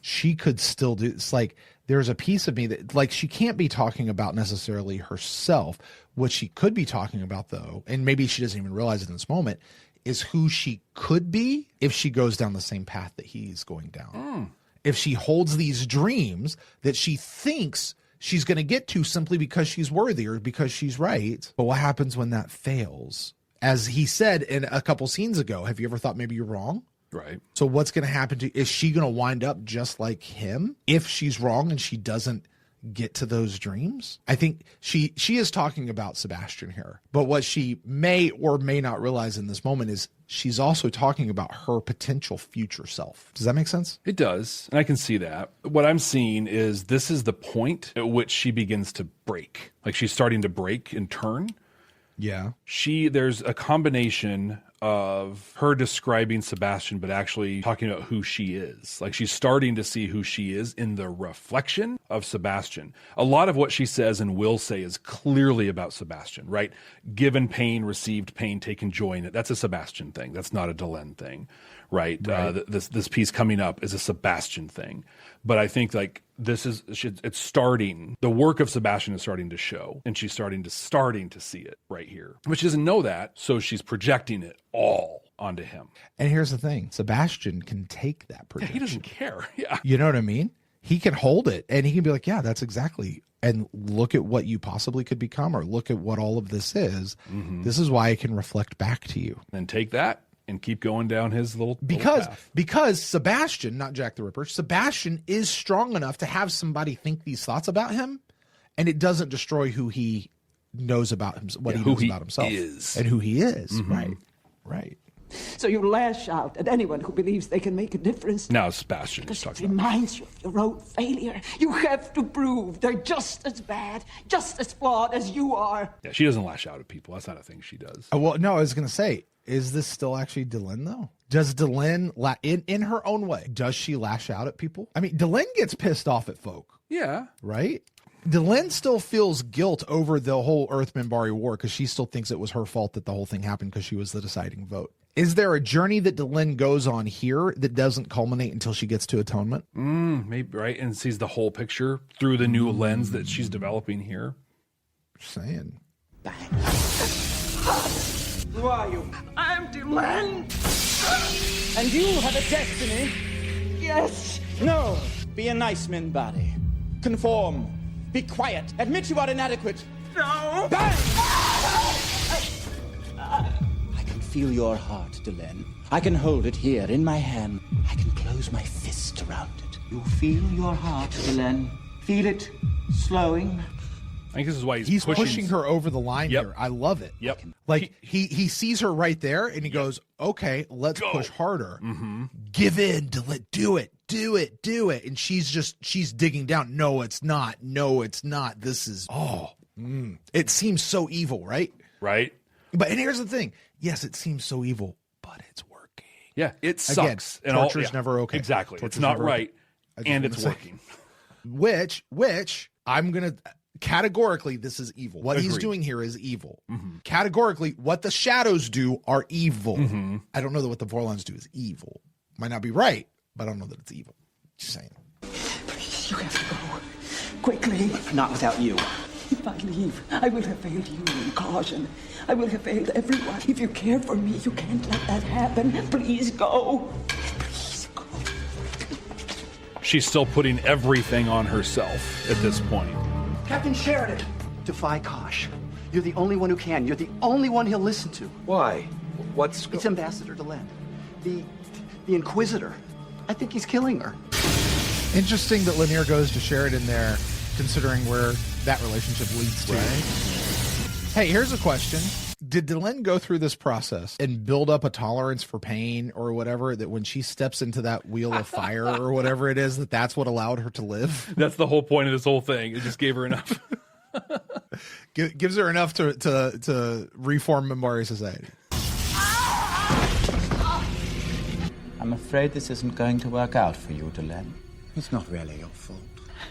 She could still do. It's like there's a piece of me that, like, she can't be talking about necessarily herself. What she could be talking about, though, and maybe she doesn't even realize it in this moment, is who she could be if she goes down the same path that he's going down. if she holds these dreams that she thinks she's going to get to simply because she's worthy or because she's right. But what happens when that fails? As he said in a couple scenes ago, have you ever thought maybe you're wrong? Right. So what's going to happen is she going to wind up just like him if she's wrong and she doesn't get to those dreams? I think she is talking about Sebastian here, but what she may or may not realize in this moment is she's also talking about her potential future self. Does that make sense? It does, and I can see that. What I'm seeing is this is the point at which she begins to break. Like she's starting to break and turn. Yeah. There's a combination of her describing Sebastian, but actually talking about who she is. Like she's starting to see who she is in the reflection of Sebastian. A lot of what she says and will say is clearly about Sebastian, right? Given pain, received pain, taken joy in it. That's a Sebastian thing. That's not a Delenn thing, right? This piece coming up is a Sebastian thing. But I think like it's starting, the work of Sebastian is starting to show, and she's starting to see it right here. But she doesn't know that, so she's projecting it all onto him. And here's the thing, Sebastian can take that projection. Yeah, he doesn't care. Yeah. You know what I mean? He can hold it and he can be like, yeah, that's exactly. And look at what you possibly could become, or look at what all of this is. Mm-hmm. This is why I can reflect back to you. And take that and keep going down his little path. Because Sebastian, not Jack the Ripper, Sebastian is strong enough to have somebody think these thoughts about him, and it doesn't destroy who he knows about him, what he knows about himself and who he is. Mm-hmm. Right. So you lash out at anyone who believes they can make a difference. Now Sebastian because it reminds you of your own failure. You have to prove they're just as bad, just as flawed as you are. Yeah, she doesn't lash out at people. That's not a thing she does. Well, no, I was going to say, is this still actually Delenn, though? Does Delenn, in her own way, does she lash out at people? I mean, Delenn gets pissed off at folk. Yeah. Right? Delenn still feels guilt over the whole Earth Minbari war because she still thinks it was her fault that the whole thing happened because she was the deciding vote. Is there a journey that Delenn goes on here that doesn't culminate until she gets to atonement? Maybe, right? And sees the whole picture through the new lens that she's developing here. Just saying. Who are you? I'm Delenn. And you have a destiny? Yes. No. Be a nice Minbari. Conform. Be quiet. Admit you are inadequate. No. Bang! I can feel your heart, Delenn. I can hold it here in my hand. I can close my fist around it. You feel your heart, Delenn. Feel it slowing. I think this is why he's pushing her over the line here. I love it. Yep. Like he sees her right there and he goes, okay, let's push harder. Mm-hmm. Give in, do it. And she's digging down. No, it's not. This is, it seems so evil, right? Right. And here's the thing. Yes, it seems so evil, but it's working. Yeah, it sucks. Again, torture's never okay. Exactly. Torture's it's not right, okay. and it's working. Which I'm going to... Categorically, this is evil. What he's doing here is evil. Mm-hmm. Categorically, what the shadows do are evil. Mm-hmm. I don't know that what the Vorlons do is evil. Might not be right, but I don't know that it's evil. Just saying. Please, you have to go. Quickly. Not without you. If I leave, I will have failed you in caution. I will have failed everyone. If you care for me, you can't let that happen. Please go. Please go. She's still putting everything on herself at this point. Captain Sheridan! Defy Kosh. You're the only one who can. You're the only one he'll listen to. Why? It's Ambassador Delenn. The Inquisitor. I think he's killing her. Interesting that Lanier goes to Sheridan there, considering where that relationship leads to. Right. Hey, here's a question. Did Delenn go through this process and build up a tolerance for pain or whatever, that when she steps into that wheel of fire or whatever it is, that's what allowed her to live? That's the whole point of this whole thing. It just gave her enough. Gives her enough to reform Minbari society. I'm afraid this isn't going to work out for you, Delenn. It's not really your fault.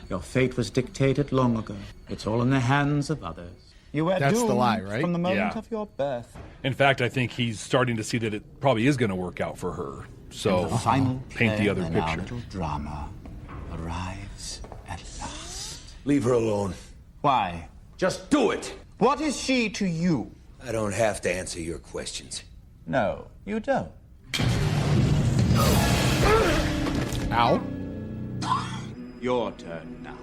Your fate was dictated long ago. It's all in the hands of others. You were That's doomed the lie, right? from the moment of your birth. In fact, I think he's starting to see that it probably is going to work out for her. So the final paint the other in our picture. little drama arrives at last. Leave her alone. Why? Just do it. What is she to you? I don't have to answer your questions. No, you don't. Ow. Your turn now.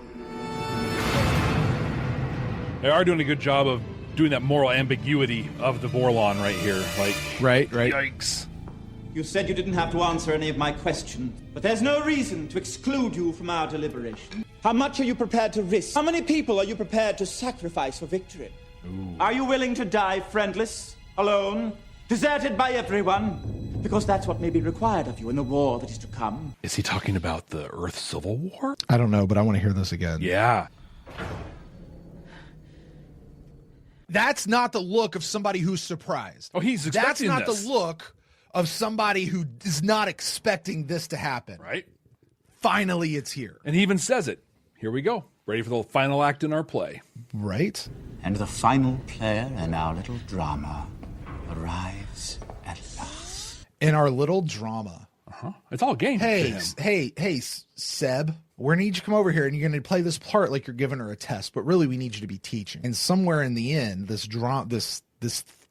They are doing a good job of doing that moral ambiguity of the Vorlon right here. Like, right. Yikes. You said you didn't have to answer any of my questions, but there's no reason to exclude you from our deliberation. How much are you prepared to risk? How many people are you prepared to sacrifice for victory? Ooh. Are you willing to die friendless, alone, deserted by everyone? Because that's what may be required of you in the war that is to come. Is he talking about the Earth Civil War? I don't know, but I want to hear this again. Yeah. That's not the look of somebody who's surprised. Oh, he's expecting That's not this. the look of somebody who is not expecting this to happen. Right. Finally, it's here. And he even says it. Here we go. Ready for the final act in our play. Right. And the final player in our little drama arrives at last. In our little drama. It's all game. Hey, Seb, we're going to need you to come over here and you're going to play this part like you're giving her a test, but really we need you to be teaching. And somewhere in the end, this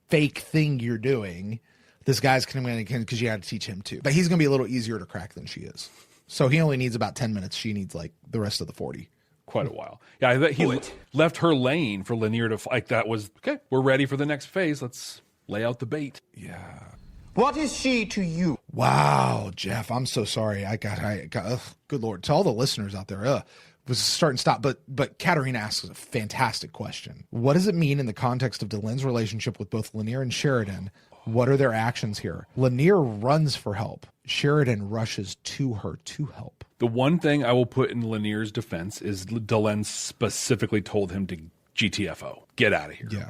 fake thing you're doing, this guy's coming in because you had to teach him too. But he's going to be a little easier to crack than she is. So he only needs about 10 minutes. She needs like the rest of the 40. Quite a while. Yeah, I bet he left her laying for Lanier to, like, that was, okay, we're ready for the next phase. Let's lay out the bait. Yeah. What is she to you? Wow, Jeff, I'm so sorry. I got good Lord. To all the listeners out there, was start and stop. But Katerina asks a fantastic question. What does it mean in the context of Delenn's relationship with both Lanier and Sheridan? What are their actions here? Lanier runs for help. Sheridan rushes to her to help. The one thing I will put in Lanier's defense is Delen specifically told him to GTFO. Get out of here. Yeah.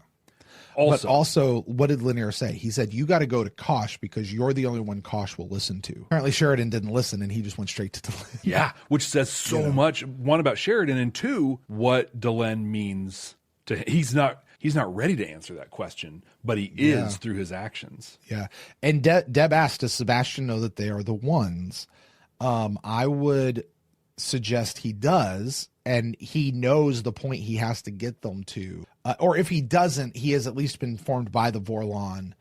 Also, what did Lanier say? He said, you got to go to Kosh because you're the only one Kosh will listen to. Apparently Sheridan didn't listen and he just went straight to Delen. Yeah, which says so much. One, about Sheridan, and two, what Delen means to him. He's not ready to answer that question, but he is through his actions. Yeah. And Deb asked, does Sebastian know that they are the ones? I would suggest he does, and he knows the point he has to get them to. Or if he doesn't, he has at least been informed by the Vorlon.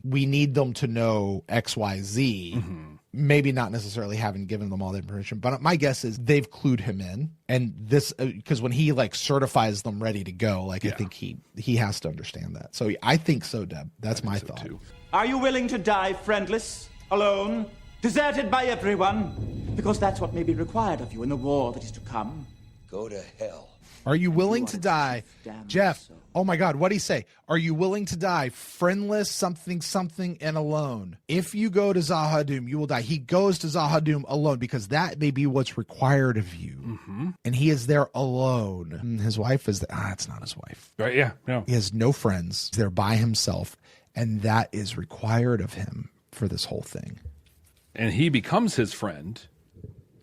We need them to know X, Y, Z. Mm-hmm. Maybe not necessarily having given them all the information, but my guess is they've clued him in. And this, because when he like certifies them ready to go, like I think he has to understand that. So I think so, Deb. That's my thought. Too. Are you willing to die friendless, alone, deserted by everyone? Because that's what may be required of you in the war that is to come. Go to hell. Are you willing to die? Jeff, oh my God, what'd he say? Are you willing to die friendless, something, and alone? If you go to Zahadum, you will die. He goes to Zahadum alone because that may be what's required of you. Mm-hmm. And he is there alone. And his wife is there. It's not his wife. Right, yeah. No. He has no friends. He's there by himself. And that is required of him for this whole thing. And he becomes his friend.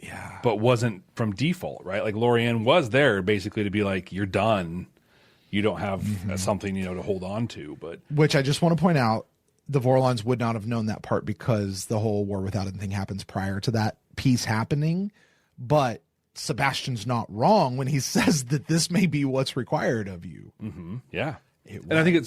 Yeah. But wasn't from default, right? Like Lorianne was there basically to be like, you're done. You don't have something, to hold on to. But which I just want to point out, the Vorlons would not have known that part because the whole War Without Anything happens prior to that piece happening. But Sebastian's not wrong when he says that this may be what's required of you. Mm-hmm. Yeah. And I think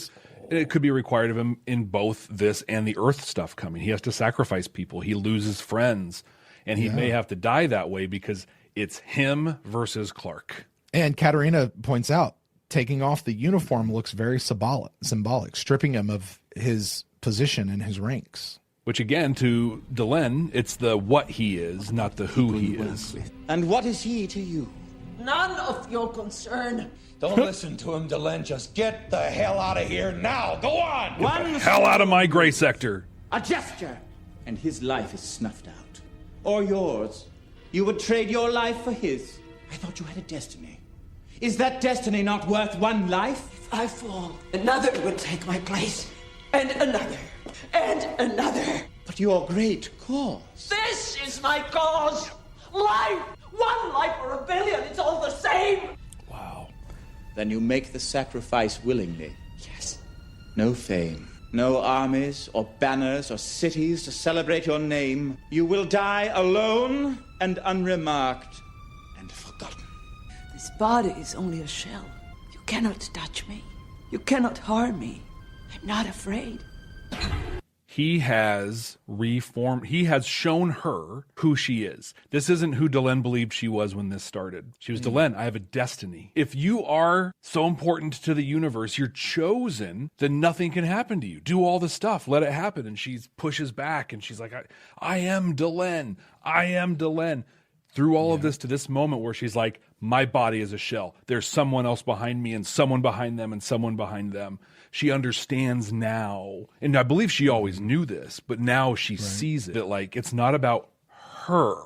it could be required of him in both this and the Earth stuff coming. He has to sacrifice people. He loses friends. And he may have to die that way because it's him versus Clark. And Katerina points out, taking off the uniform looks very symbolic, stripping him of his position and his ranks. Which again, to Delen, it's the what he is, not the who he is. And what is he to you? None of your concern. Don't listen to him, Delen. Just get the hell out of here now. Go on. Get the hell out of my gray sector. A gesture, and his life is snuffed out. Or yours. You would trade your life for his. I thought you had a destiny. Is that destiny not worth one life? If I fall, another will take my place. And another. And another. But your great cause. This is my cause. Life. One life or a billion. It's all the same. Wow. Then you make the sacrifice willingly. Yes. No fame. No armies or banners or cities to celebrate your name. You will die alone and unremarked and forgotten. This body is only a shell. You cannot touch me. You cannot harm me. I'm not afraid. he has reformed. He has shown her who she is. This isn't who Delenn believed she was when this started. She was Delenn, I have a destiny. If you are so important to the universe, you're chosen, then nothing can happen to you. Do all the stuff, let it happen. And she pushes back and she's like, I am Delenn. I am Delenn. Through all of this to this moment where she's like, my body is a shell. There's someone else behind me and someone behind them and someone behind them. She understands now. And I believe she always knew this, but now she sees it. That like, it's not about her.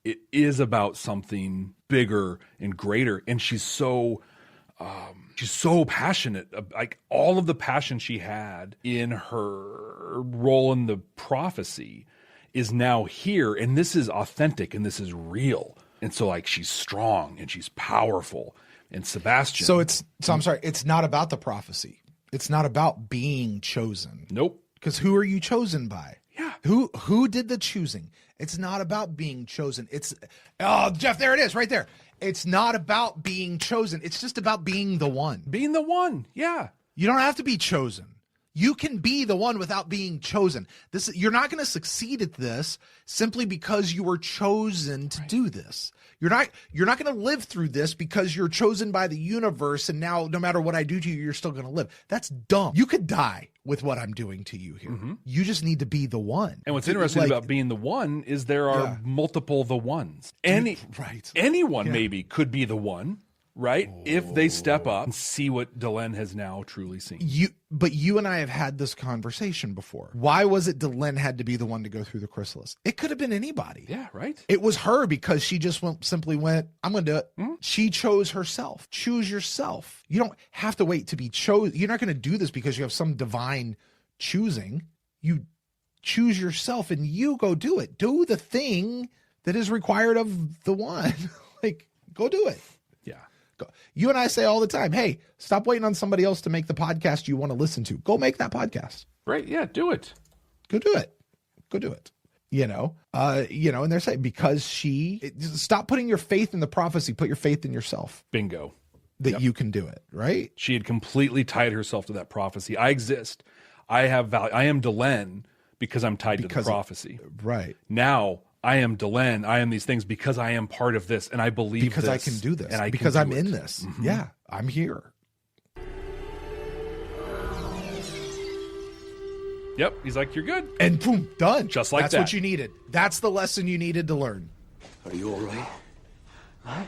It is about something bigger and greater. And she's so passionate. Like all of the passion she had in her role in the prophecy is now here, and this is authentic and this is real. And so like she's strong and she's powerful. And Sebastian. So I'm sorry, it's not about the prophecy. It's not about being chosen. Nope. Because who are you chosen by? Yeah. Who did the choosing? It's not about being chosen. Jeff, there it is, right there. It's not about being chosen. It's just about being the one. Being the one, yeah. You don't have to be chosen. You can be the one without being chosen. You're not going to succeed at this simply because you were chosen to do this. You're not going to live through this because you're chosen by the universe and now no matter what I do to you, you're still going to live. That's dumb. You could die with what I'm doing to you here. Mm-hmm. You just need to be the one. And what's interesting about being the one is there are multiple the ones. Anyone maybe could be the one. Right? If they step up and see what Delenn has now truly seen. But you and I have had this conversation before. Why was it Delenn had to be the one to go through the chrysalis? It could have been anybody. Yeah, right. It was her because she just simply went, I'm going to do it. Mm-hmm. She chose herself. Choose yourself. You don't have to wait to be chosen. You're not going to do this because you have some divine choosing. You choose yourself and you go do it. Do the thing that is required of the one. Like, go do it. You and I say all the time, hey, stop waiting on somebody else to make the podcast you want to listen to. Go make that podcast. Right. Yeah. Do it. Go do it. Go do it. And they're saying stop putting your faith in the prophecy, put your faith in yourself. Bingo. That you can do it. Right. She had completely tied herself to that prophecy. I exist. I have value. I am Delenn because I'm tied to the prophecy. Right. Now, I am Delenn. I am these things because I am part of this, and I believe because I can do this, and because I'm in this. Mm-hmm. Yeah, I'm here. Yep, he's like, you're good, and boom, done. Just like that's that. What you needed. That's the lesson you needed to learn. Are you all right? Huh?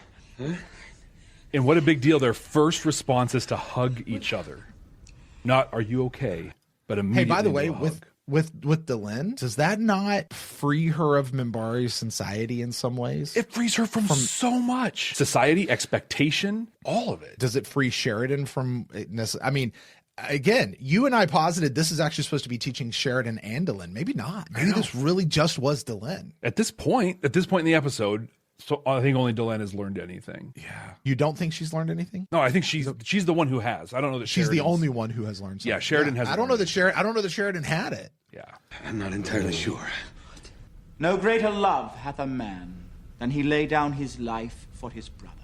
And what a big deal! Their first response is to hug each other. Not, "Are you okay?" But immediately. Hey, by the way, with Delenn, does that not free her of Minbari's society in some ways? It frees her from so much. Society, expectation, all of it. Does it free Sheridan from... I mean, again, you and I posited this is actually supposed to be teaching Sheridan and Delenn. Maybe not. Maybe this really just was Delenn. At this point in the episode... So I think only Delenn has learned anything. Yeah. You don't think she's learned anything? No, I think she's the one who has. I don't know that she's the only one who has learned something. Yeah, Sheridan has. I don't know that Sheridan had it. Yeah. I'm not entirely sure. No greater love hath a man than he lay down his life for his brother.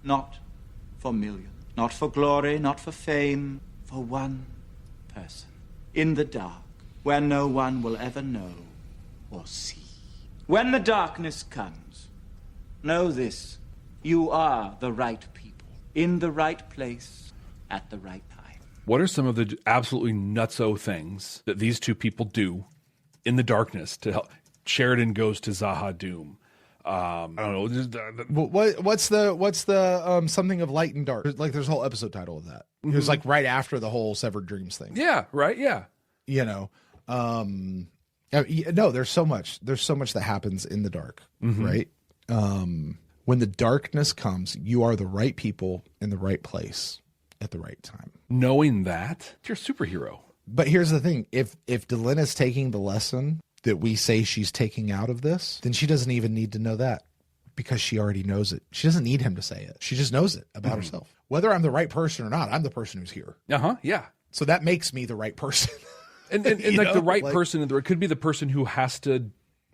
Not for millions, not for glory, not for fame, for one person. In the dark, where no one will ever know or see. When the darkness comes, know this, you are the right people, in the right place, at the right time. What are some of the absolutely nutso things that these two people do in the darkness to help? Sheridan goes to Zaha Doom. I don't know. What's the something of light and dark? Like there's a whole episode title of that. Mm-hmm. It was like right after the whole Severed Dreams thing. Yeah, right, yeah. No, there's so much that happens in the dark, mm-hmm. right? When the darkness comes, you are the right people in the right place at the right time. Knowing that, you're a superhero. But here's the thing. If Delenn is taking the lesson that we say she's taking out of this, then she doesn't even need to know that because she already knows it. She doesn't need him to say it. She just knows it about herself. Whether I'm the right person or not, I'm the person who's here. Uh-huh, yeah. So that makes me the right person. and like the right person, it could be the person who has to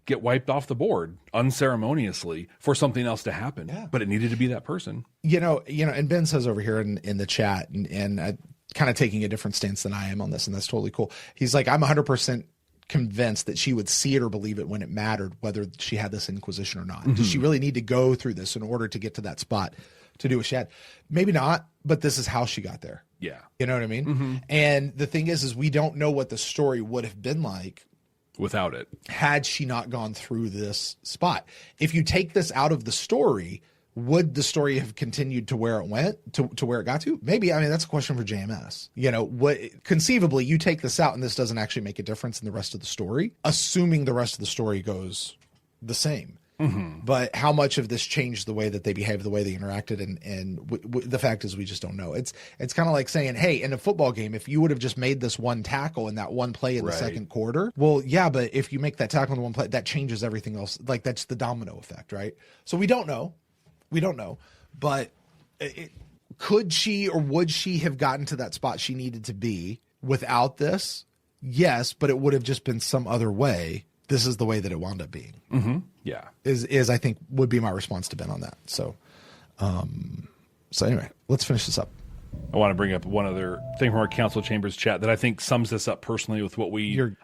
get wiped off the board unceremoniously for something else to happen. Yeah. But it needed to be that person. And Ben says over here in the chat, and kind of taking a different stance than I am on this, and that's totally cool. He's like, I'm 100% convinced that she would see it or believe it when it mattered, whether she had this Inquisition or not. Does she really need to go through this in order to get to that spot to do what she had? Maybe not, but this is how she got there. Yeah. You know what I mean? And the thing is we don't know what the story would have been like without it, had she not gone through this spot. If you take this out of the story, would the story have continued to where it went, to where it got to? Maybe. I mean, that's a question for JMS. You know, what conceivably you take this out and this doesn't actually make a difference in the rest of the story, assuming the rest of the story goes the same. But how much of this changed the way that they behaved, the way they interacted, and the fact is we just don't know. It's kind of like saying, hey, in a football game, if you would have just made this one tackle in that one play in the second quarter, well, yeah, but if you make that tackle in one play, that changes everything else. Like, that's the domino effect, right? So we don't know. But could she or would she have gotten to that spot she needed to be without this? Yes, but it would have just been some other way. This is the way that it wound up being. Yeah. Is I think would be my response to Ben on that. So anyway, let's finish this up. I want to bring up one other thing from our council chambers chat that I think sums this up personally with what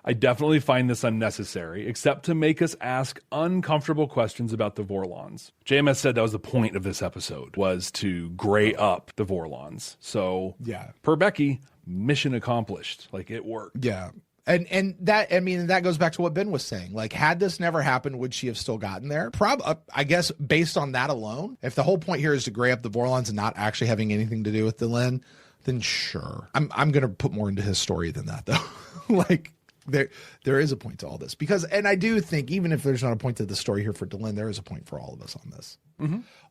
I definitely find this unnecessary, except to make us ask uncomfortable questions about the Vorlons. JMS said that was the point of this episode, was to gray up the Vorlons. So, yeah, per Becky, mission accomplished. Like, it worked. Yeah. And that, I mean, that goes back to what Ben was saying. Like, had this never happened, would she have still gotten there? I guess based on that alone, if the whole point here is to gray up the Vorlons and not actually having anything to do with Delenn, then sure. I'm going to put more into his story than that, though. Like, there is a point to all this. Because, and I do think, even if there's not a point to the story here for Delenn, there is a point for all of us on this.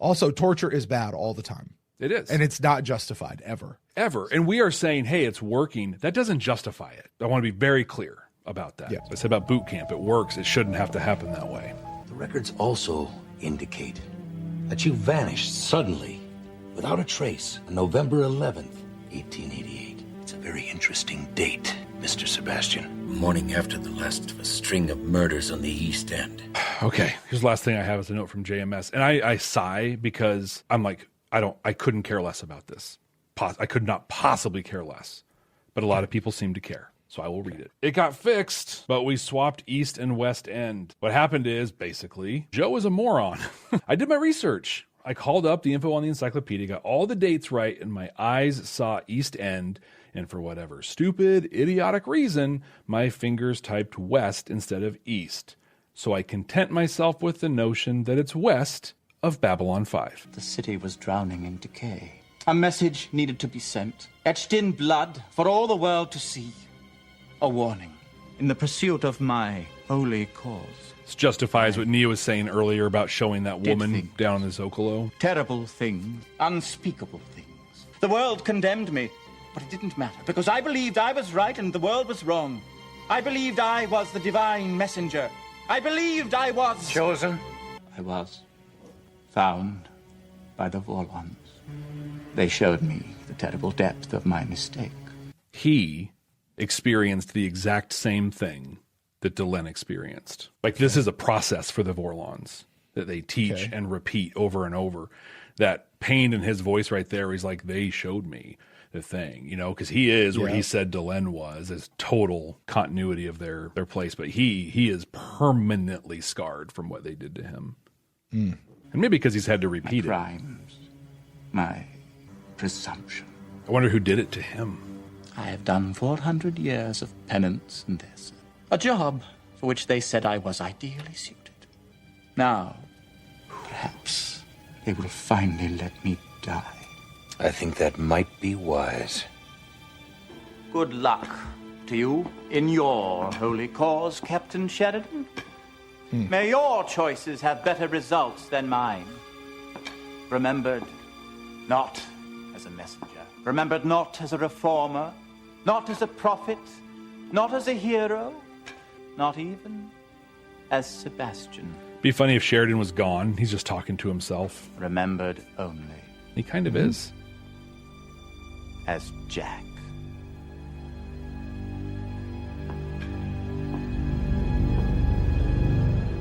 Also, torture is bad all the time. It is. And it's not justified, ever. Ever. And we are saying, hey, it's working. That doesn't justify it. I want to be very clear about that. Yeah. I said about boot camp. It works. It shouldn't have to happen that way. The records also indicate that you vanished suddenly, without a trace, on November 11th, 1888. It's a very interesting date, Mr. Sebastian. Morning after the last of a string of murders on the East End. Okay. Here's the last thing I have as a note from JMS. And I sigh because I'm like, I couldn't care less about this. I could not possibly care less. But a lot of people seem to care. So I will read it. It got fixed, but we swapped East and West End. What happened is, basically, Joe is a moron. I did my research. I called up the info on the encyclopedia, got all the dates right, and my eyes saw East End. And for whatever stupid, idiotic reason, my fingers typed West instead of East. So I content myself with the notion that it's west of Babylon 5. The city was drowning in decay. A message needed to be sent, etched in blood for all the world to see. A warning in the pursuit of my holy cause. This justifies what Nia was saying earlier about showing that woman down in the Zocalo. Terrible things, unspeakable things. The world condemned me, but it didn't matter, because I believed I was right and the world was wrong. I believed I was the divine messenger. I believed I was... Chosen? I was found by the Vorlons. They showed me the terrible depth of my mistake. He experienced the exact same thing that Delenn experienced. Like, this is a process for the Vorlons that they teach and repeat over and over. That pain in his voice right there, he's like, they showed me the thing, you know, because he is where he said Delenn was, is total continuity of their place. But he is permanently scarred from what they did to him. And maybe because he's had to repeat my crimes, my presumption. I wonder who did it to him. I have done 400 years of penance in this. A job for which they said I was ideally suited. Now, perhaps they will finally let me die. I think that might be wise. Good luck to you in your holy cause, Captain Sheridan. May your choices have better results than mine. Remembered not as a messenger. Remembered not as a reformer. Not as a prophet. Not as a hero. Not even as Sebastian. Be funny if Sheridan was gone. He's just talking to himself. Remembered only. He kind of is. As Jack.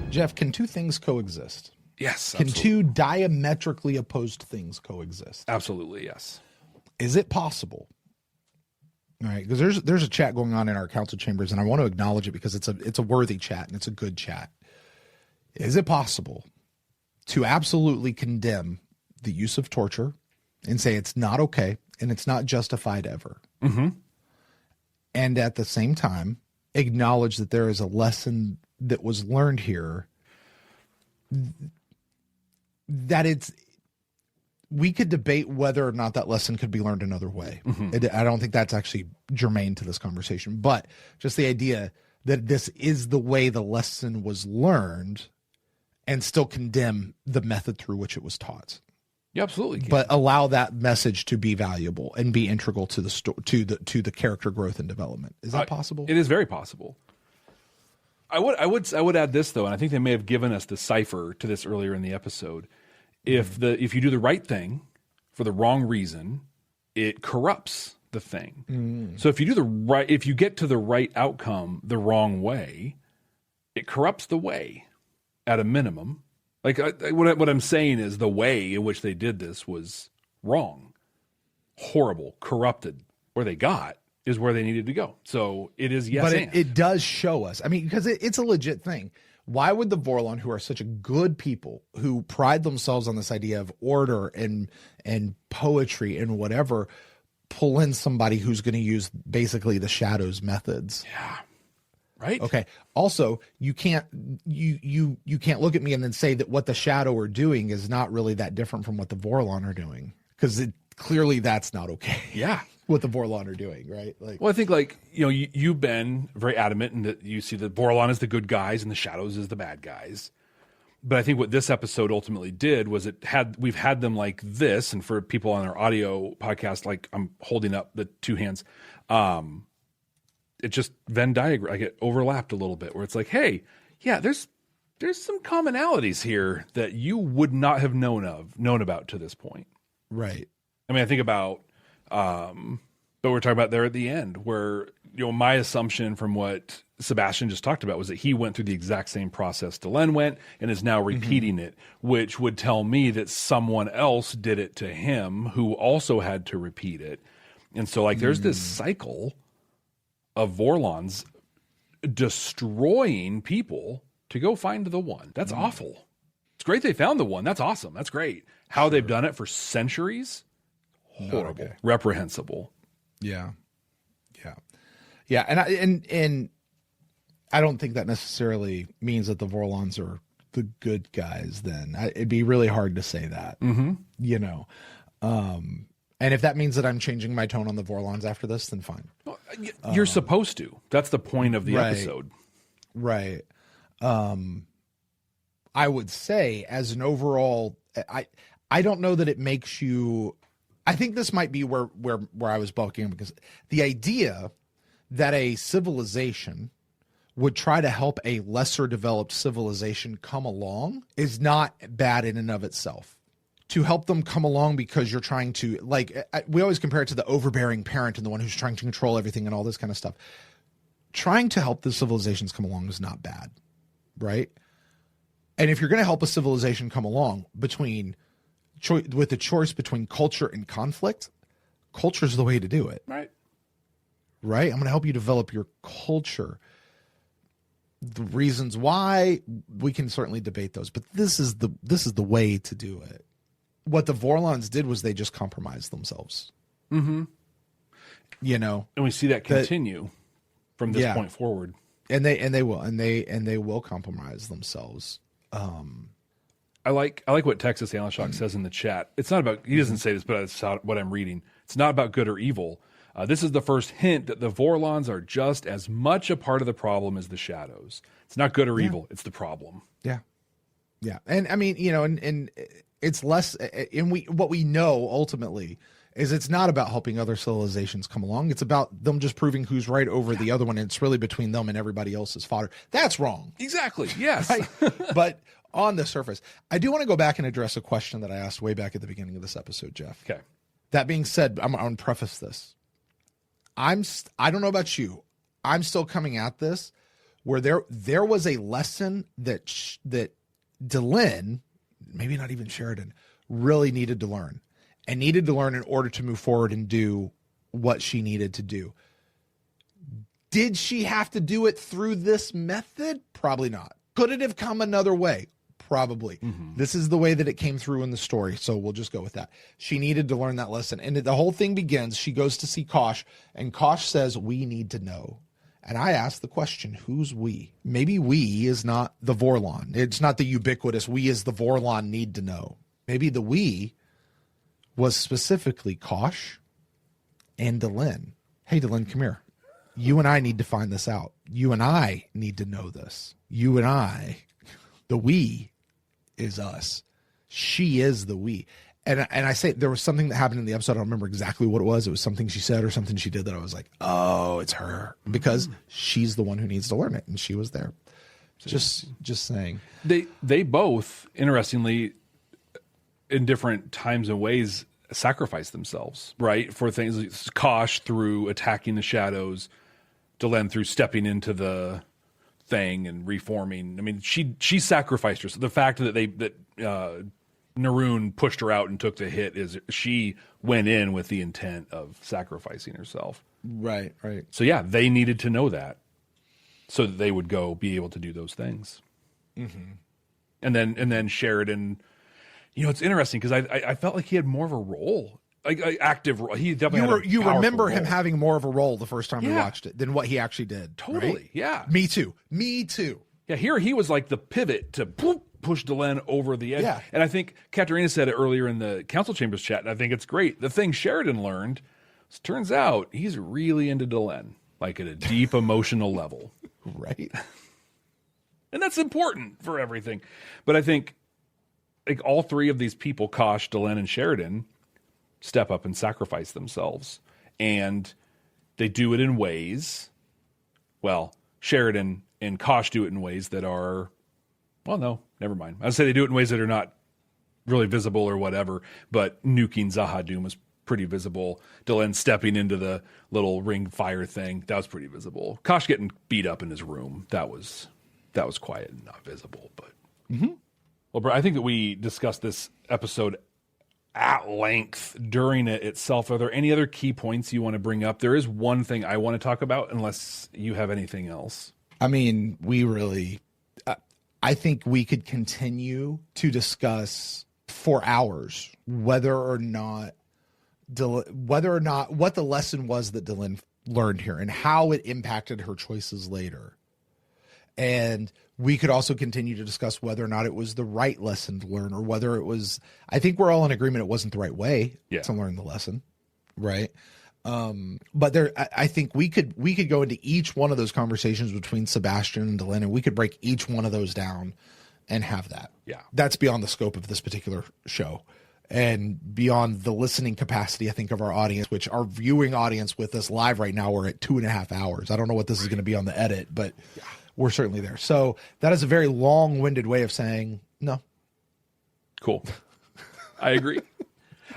Jeff, can two things coexist? Yes. Can absolutely. two diametrically opposed things coexist? Absolutely, yes. Is it possible All right, because there's a chat going on in our council chambers, and I want to acknowledge it because it's a worthy chat and it's a good chat. Is it possible to absolutely condemn the use of torture and say it's not okay and it's not justified ever, and at the same time acknowledge that there is a lesson that was learned here, that we could debate whether or not that lesson could be learned another way. I don't think that's actually germane to this conversation, but just the idea that this is the way the lesson was learned and still condemn the method through which it was taught. You absolutely can. But allow that message to be valuable and be integral to the character growth and development. Is that possible? It is very possible. I would add this though, and I think they may have given us the cipher to this earlier in the episode. If you do the right thing for the wrong reason, it corrupts the thing. So if you get to the right outcome the wrong way, it corrupts the way at a minimum. Like what I'm saying is the way in which they did this was wrong, horrible, corrupted. Where they got is where they needed to go. So it is yes, but it does show us. I mean, because it's a legit thing. Why would the Vorlon, who are such a good people, who pride themselves on this idea of order and poetry and whatever, pull in somebody who's going to use basically the Shadows methods? Yeah. Right. Okay. Also, you can't look at me and then say that what the Shadow are doing is not really that different from what the Vorlon are doing, because clearly that's not okay. Yeah. What the Vorlon are doing, right? Like, well, I think you've been very adamant in that you see the Vorlon as the good guys and the Shadows as the bad guys. But I think what this episode ultimately did was we've had them like this, and for people on our audio podcast, like I'm holding up the two hands, it just Venn diagram, like it overlapped a little bit, where it's like, hey, yeah, there's some commonalities here that you would not have known about to this point. Right. I mean, I think about, but we're talking about there at the end where, my assumption from what Sebastian just talked about was that he went through the exact same process Delenn went and is now repeating it, which would tell me that someone else did it to him who also had to repeat it. And so there's this cycle of Vorlons destroying people to go find the one. That's awful. It's great they found the one. That's awesome. That's great. How they've done it for centuries, horrible, reprehensible. Yeah. And I don't think that necessarily means that the Vorlons are the good guys. Then it'd be really hard to say that, and if that means that I'm changing my tone on the Vorlons after this, then fine. Well, you're supposed to. That's the point of the episode. Right. I would say as an overall, I don't know that it makes you. I think this might be where I was balking, because the idea that a civilization would try to help a lesser developed civilization come along is not bad in and of itself. To help them come along because you're trying to, we always compare it to the overbearing parent and the one who's trying to control everything and all this kind of stuff. Trying to help the civilizations come along is not bad, right? And if you're going to help a civilization come along with the choice between culture and conflict, culture is the way to do it. Right? I'm going to help you develop your culture. The reasons why, we can certainly debate those, but this is the way to do it. What the Vorlons did was they just compromised themselves. And we see that continue from this point forward. And they will compromise themselves. I like what Texas Alashock says in the chat. It's not about, he doesn't say this, but it's what I'm reading. It's not about good or evil. This is the first hint that the Vorlons are just as much a part of the problem as the Shadows. It's not good or evil. It's the problem. Yeah. And I mean, and it's less, and what we know ultimately is it's not about helping other civilizations come along. It's about them just proving who's right over the other one. And it's really between them and everybody else's fodder. That's wrong. Exactly. Yes. Right? But on the surface, I do want to go back and address a question that I asked way back at the beginning of this episode, Jeff. Okay. That being said, I'm going to preface this. I don't know about you. I'm still coming at this where there was a lesson that Delenn, maybe not even Sheridan, really needed to learn in order to move forward and do what she needed to do. Did she have to do it through this method? Probably not. Could it have come another way? Probably. This is the way that it came through in the story, so we'll just go with that. She needed to learn that lesson. And the whole thing begins, she goes to see Kosh, and Kosh says, we need to know. And I ask the question, who's we? Maybe we is not the Vorlon. It's not the ubiquitous we as the Vorlon need to know. Maybe the we was specifically Kosh and Delenn. Hey, Delenn, come here. You and I need to find this out. You and I need to know this. You and I, the we is us. She is the we. And I say there was something that happened in the episode. I don't remember exactly what it was. It was something she said or something she did that I was like, oh, it's her. Because she's the one who needs to learn it. And she was there. Just saying. They both, interestingly, in different times and ways, sacrifice themselves, right? For things like Kosh through attacking the shadows, Delenn through stepping into the thing and reforming. I mean, she sacrificed herself. The fact that Naroon pushed her out and took the hit is she went in with the intent of sacrificing herself. Right. So yeah, they needed to know that so that they would go be able to do those things. And then Sheridan, it's interesting because I felt like he had more of a role, like active role. He definitely you remember him role. Having more of a role the first time we watched it than what he actually did. Totally, right? yeah. Me too. Yeah, here he was like the pivot to push Delenn over the edge. Yeah. And I think Katerina said it earlier in the Council Chambers chat, and I think it's great. The thing Sheridan learned, turns out he's really into Delenn, like at a deep emotional level. Right. And that's important for everything. But I think like all three of these people, Kosh, Delenn, and Sheridan, step up and sacrifice themselves. And they do it in ways, well, Sheridan and Kosh do it in ways that are, well, no, never mind. I'd say they do it in ways that are not really visible or whatever, but nuking Zahadum was pretty visible. Delenn stepping into the little ring fire thing, that was pretty visible. Kosh getting beat up in his room, that was quiet and not visible. But well, Brent, I think that we discussed this episode at length during it itself. Are there any other key points you want to bring up? There is one thing I want to talk about, unless you have anything else. I mean, I think we could continue to discuss for hours whether or not what the lesson was that Delenn learned here and how it impacted her choices later. And we could also continue to discuss whether or not it was the right lesson to learn, or whether it was, I think we're all in agreement it wasn't the right way to learn the lesson. Right. But I think we could go into each one of those conversations between Sebastian and Delenn, and we could break each one of those down and have that. Yeah. That's beyond the scope of this particular show and beyond the listening capacity, I think, of our audience, which our viewing audience with us live right now, we're at 2.5 hours. I don't know what this is going to be on the edit, but we're certainly there. So that is a very long-winded way of saying no. Cool. I agree.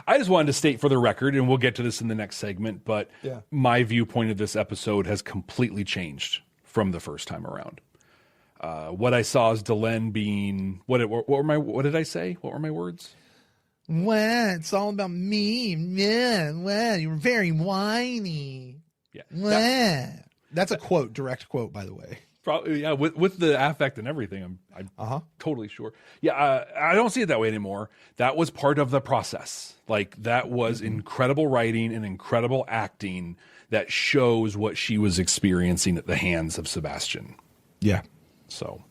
I just wanted to state for the record, and we'll get to this in the next segment, but my viewpoint of this episode has completely changed from the first time around. What I saw is Delenn being what did I say? What were my words? Well, it's all about me. Yeah, well, you're very whiny. Yeah. Well. That's a quote, direct quote, by the way. Probably, yeah, with the affect and everything, I'm totally sure. Yeah, I don't see it that way anymore. That was part of the process. Like, that was incredible writing and incredible acting that shows what she was experiencing at the hands of Sebastian. Yeah. So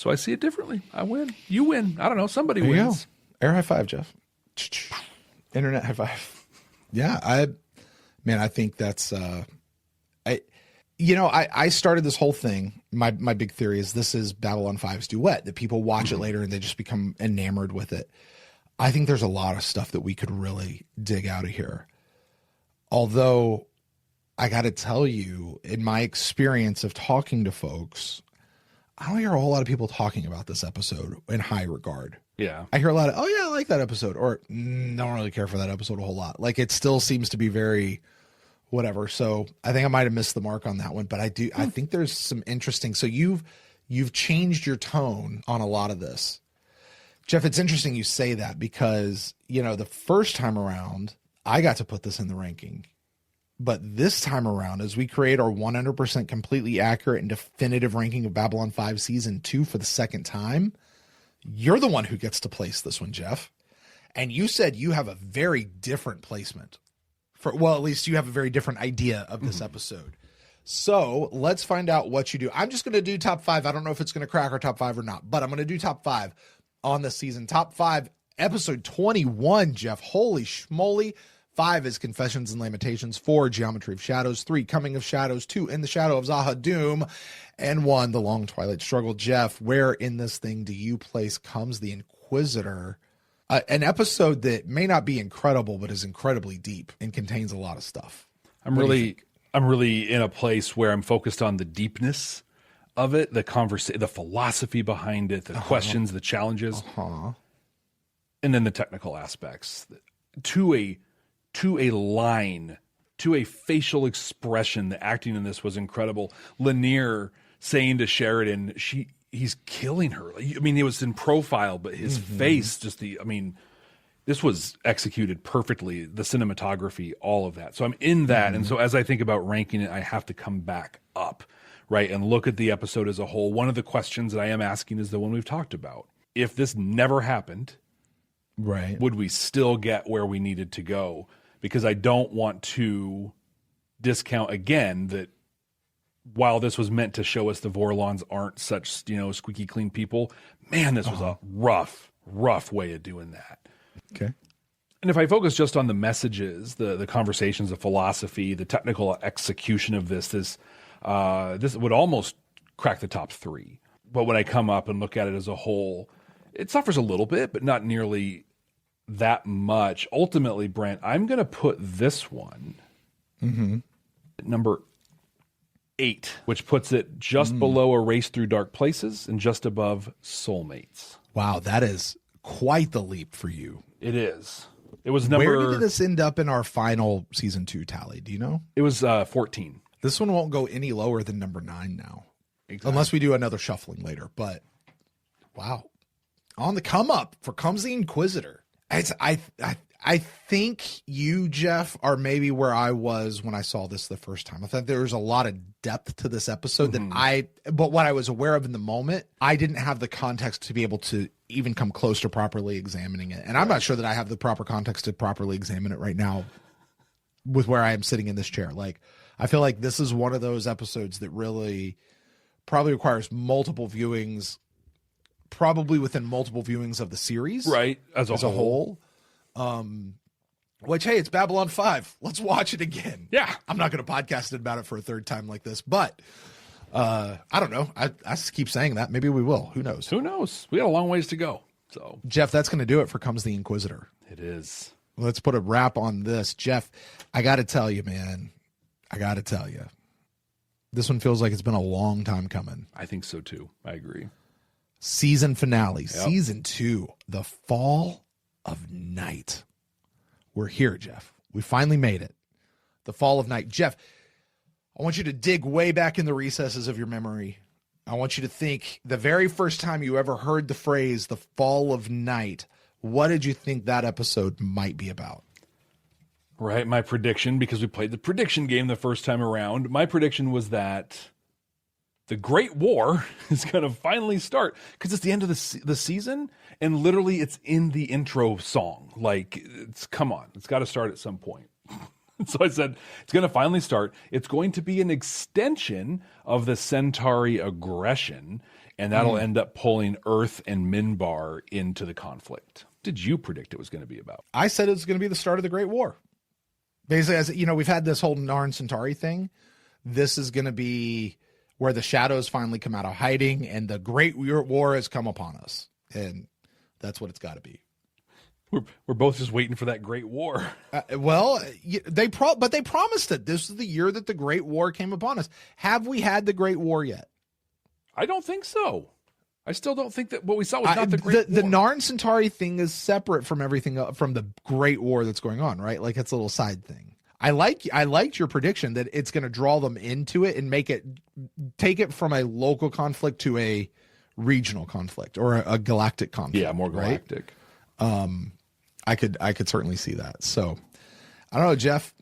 I see it differently. I win. You win. I don't know. Somebody there wins. Air high five, Jeff. Internet high five. Yeah, I think that's I started this whole thing. My big theory is this is Babylon 5's duet, that people watch it later and they just become enamored with it. I think there's a lot of stuff that we could really dig out of here. Although I got to tell you, in my experience of talking to folks, I don't hear a whole lot of people talking about this episode in high regard. Yeah. I hear a lot of, oh yeah, I like that episode, or don't really care for that episode a whole lot. Like, it still seems to be very whatever. So I think I might have missed the mark on that one, but I think there's some interesting, so you've changed your tone on a lot of this. Jeff, it's interesting you say that because, the first time around, I got to put this in the ranking. But this time around, as we create our 100% completely accurate and definitive ranking of Babylon 5 Season 2 for the second time, you're the one who gets to place this one, Jeff. And you said you have a very different placement. Well, at least you have a very different idea of this episode. So let's find out what you do. I'm just going to do top 5. I don't know if it's going to crack our top 5 or not, but I'm going to do top 5 on this season. Top 5, episode 21, Jeff. Holy schmoly. 5 is Confessions and Lamentations. 4, Geometry of Shadows. 3, Coming of Shadows. 2, In the Shadow of Zahadum. And 1, The Long Twilight Struggle. Jeff, where in this thing do you place Comes the Inquisitor? An episode that may not be incredible, but is incredibly deep and contains a lot of stuff. I'm really in a place where I'm focused on the deepness of it, the philosophy behind it, the questions, the challenges, and then the technical aspects. To a line, to a facial expression, the acting in this was incredible. Lanier saying to Sheridan, he's killing her. I mean, it was in profile, but his face, this was executed perfectly. The cinematography, all of that. So I'm in that. And so as I think about ranking it, I have to come back up, right? And look at the episode as a whole. One of the questions that I am asking is the one we've talked about. If this never happened, right, would we still get where we needed to go? Because I don't want to discount again that while this was meant to show us the Vorlons aren't such, squeaky clean people, man, this was a rough way of doing that. Okay. And if I focus just on the messages, the conversations, the philosophy, the technical execution of this would almost crack the top 3. But when I come up and look at it as a whole, it suffers a little bit, but not nearly that much. Ultimately, Brent, I'm going to put this one at number 8, which puts it just below A Race Through Dark Places and just above Soulmates. Wow, that is quite the leap for you. It is. It was number... Where did this end up in our final season 2 tally? Do you know? It was 14. This one won't go any lower than number 9 now. Exactly. Unless we do another shuffling later. But, wow. On the come up for Comes the Inquisitor. I think you, Jeff, are maybe where I was when I saw this the first time. I thought there was a lot of depth to this episode but what I was aware of in the moment, I didn't have the context to be able to even come close to properly examining it. And I'm not sure that I have the proper context to properly examine it right now with where I am sitting in this chair. Like, I feel like this is one of those episodes that really probably requires multiple viewings, probably within multiple viewings of the series. Right. As a whole. Which, hey, it's Babylon 5. Let's watch it again. Yeah. I'm not going to podcast about it for a third time like this, but I don't know. I just keep saying that. Maybe we will. Who knows? Who knows? We got a long ways to go. So, Jeff, that's going to do it for Comes the Inquisitor. It is. Let's put a wrap on this. Jeff, I got to tell you, man. This one feels like it's been a long time coming. I think so, too. I agree. Season finale, Season 2, The Fall of Night. We're here, Jeff. We finally made it. The Fall of Night. Jeff, I want you to dig way back in the recesses of your memory. I want you to think the very first time you ever heard the phrase, The Fall of Night, what did you think that episode might be about? Right, my prediction, because we played the prediction game the first time around, my prediction was that the Great War is going to finally start, because it's the end of the season, and literally it's in the intro song. Like, come on, it's got to start at some point. So I said, it's going to finally start. It's going to be an extension of the Centauri aggression, and that'll end up pulling Earth and Minbar into the conflict. What did you predict it was going to be about? I said it was going to be the start of the Great War. Basically, as you know, we've had this whole Narn Centauri thing. This is going to be where the shadows finally come out of hiding and the Great War has come upon us. And that's what it's got to be. We're both just waiting for that Great War. They promised it. This is the year that the Great War came upon us. Have we had the Great War yet? I don't think so. I still don't think that what we saw was not the Great War. The Narn Centauri thing is separate from everything from the Great War that's going on, right? Like, it's a little side thing. I liked your prediction that it's going to draw them into it and take it from a local conflict to a regional conflict or a galactic conflict. Yeah, more galactic. Right? I could certainly see that. So I don't know, Jeff.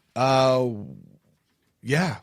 Yeah,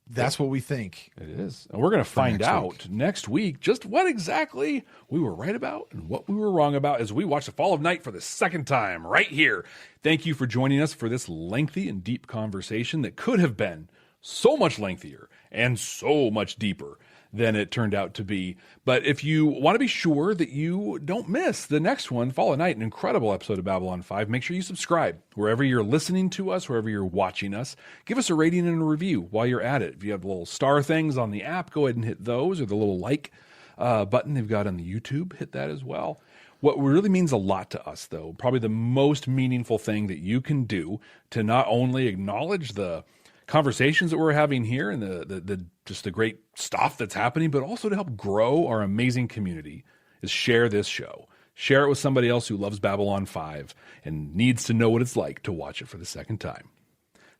that's what we think. It is. And we're going to find out next week just what exactly we were right about and what we were wrong about as we watch The Fall of Night for the second time right here. Thank you for joining us for this lengthy and deep conversation that could have been so much lengthier and so much deeper than it turned out to be. But if you want to be sure that you don't miss the next one, Fall of Night, an incredible episode of Babylon 5, make sure you subscribe wherever you're listening to us, wherever you're watching us. Give us a rating and a review while you're at it. If you have the little star things on the app, go ahead and hit those, or the little like button they've got on the YouTube, hit that as well. What really means a lot to us, though, probably the most meaningful thing that you can do to not only acknowledge the conversations that we're having here and the just the great stuff that's happening, but also to help grow our amazing community, is share this show. Share it with somebody else who loves Babylon 5 and needs to know what it's like to watch it for the second time.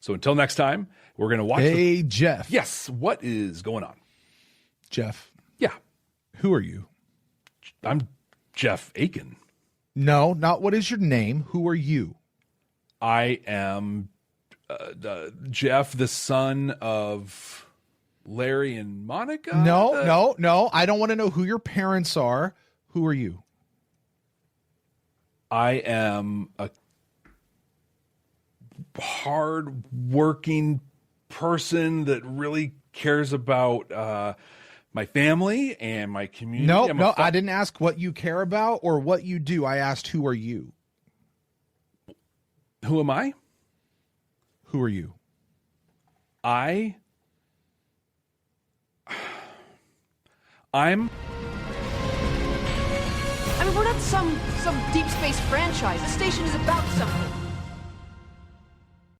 So until next time, we're going to watch. Hey, Jeff. Yes, what is going on? Jeff. Yeah. Who are you? I'm Jeff Akin. No, not what is your name. Who are you? I am Jeff, the son of Larry and Monica. No. I don't want to know who your parents are. Who are you? I am a hard-working person that really cares about my family and my community. No, I didn't ask what you care about or what you do. I asked, who are you? Who am I? Who are you? I'm I mean, we're not some deep space franchise. This station is about something.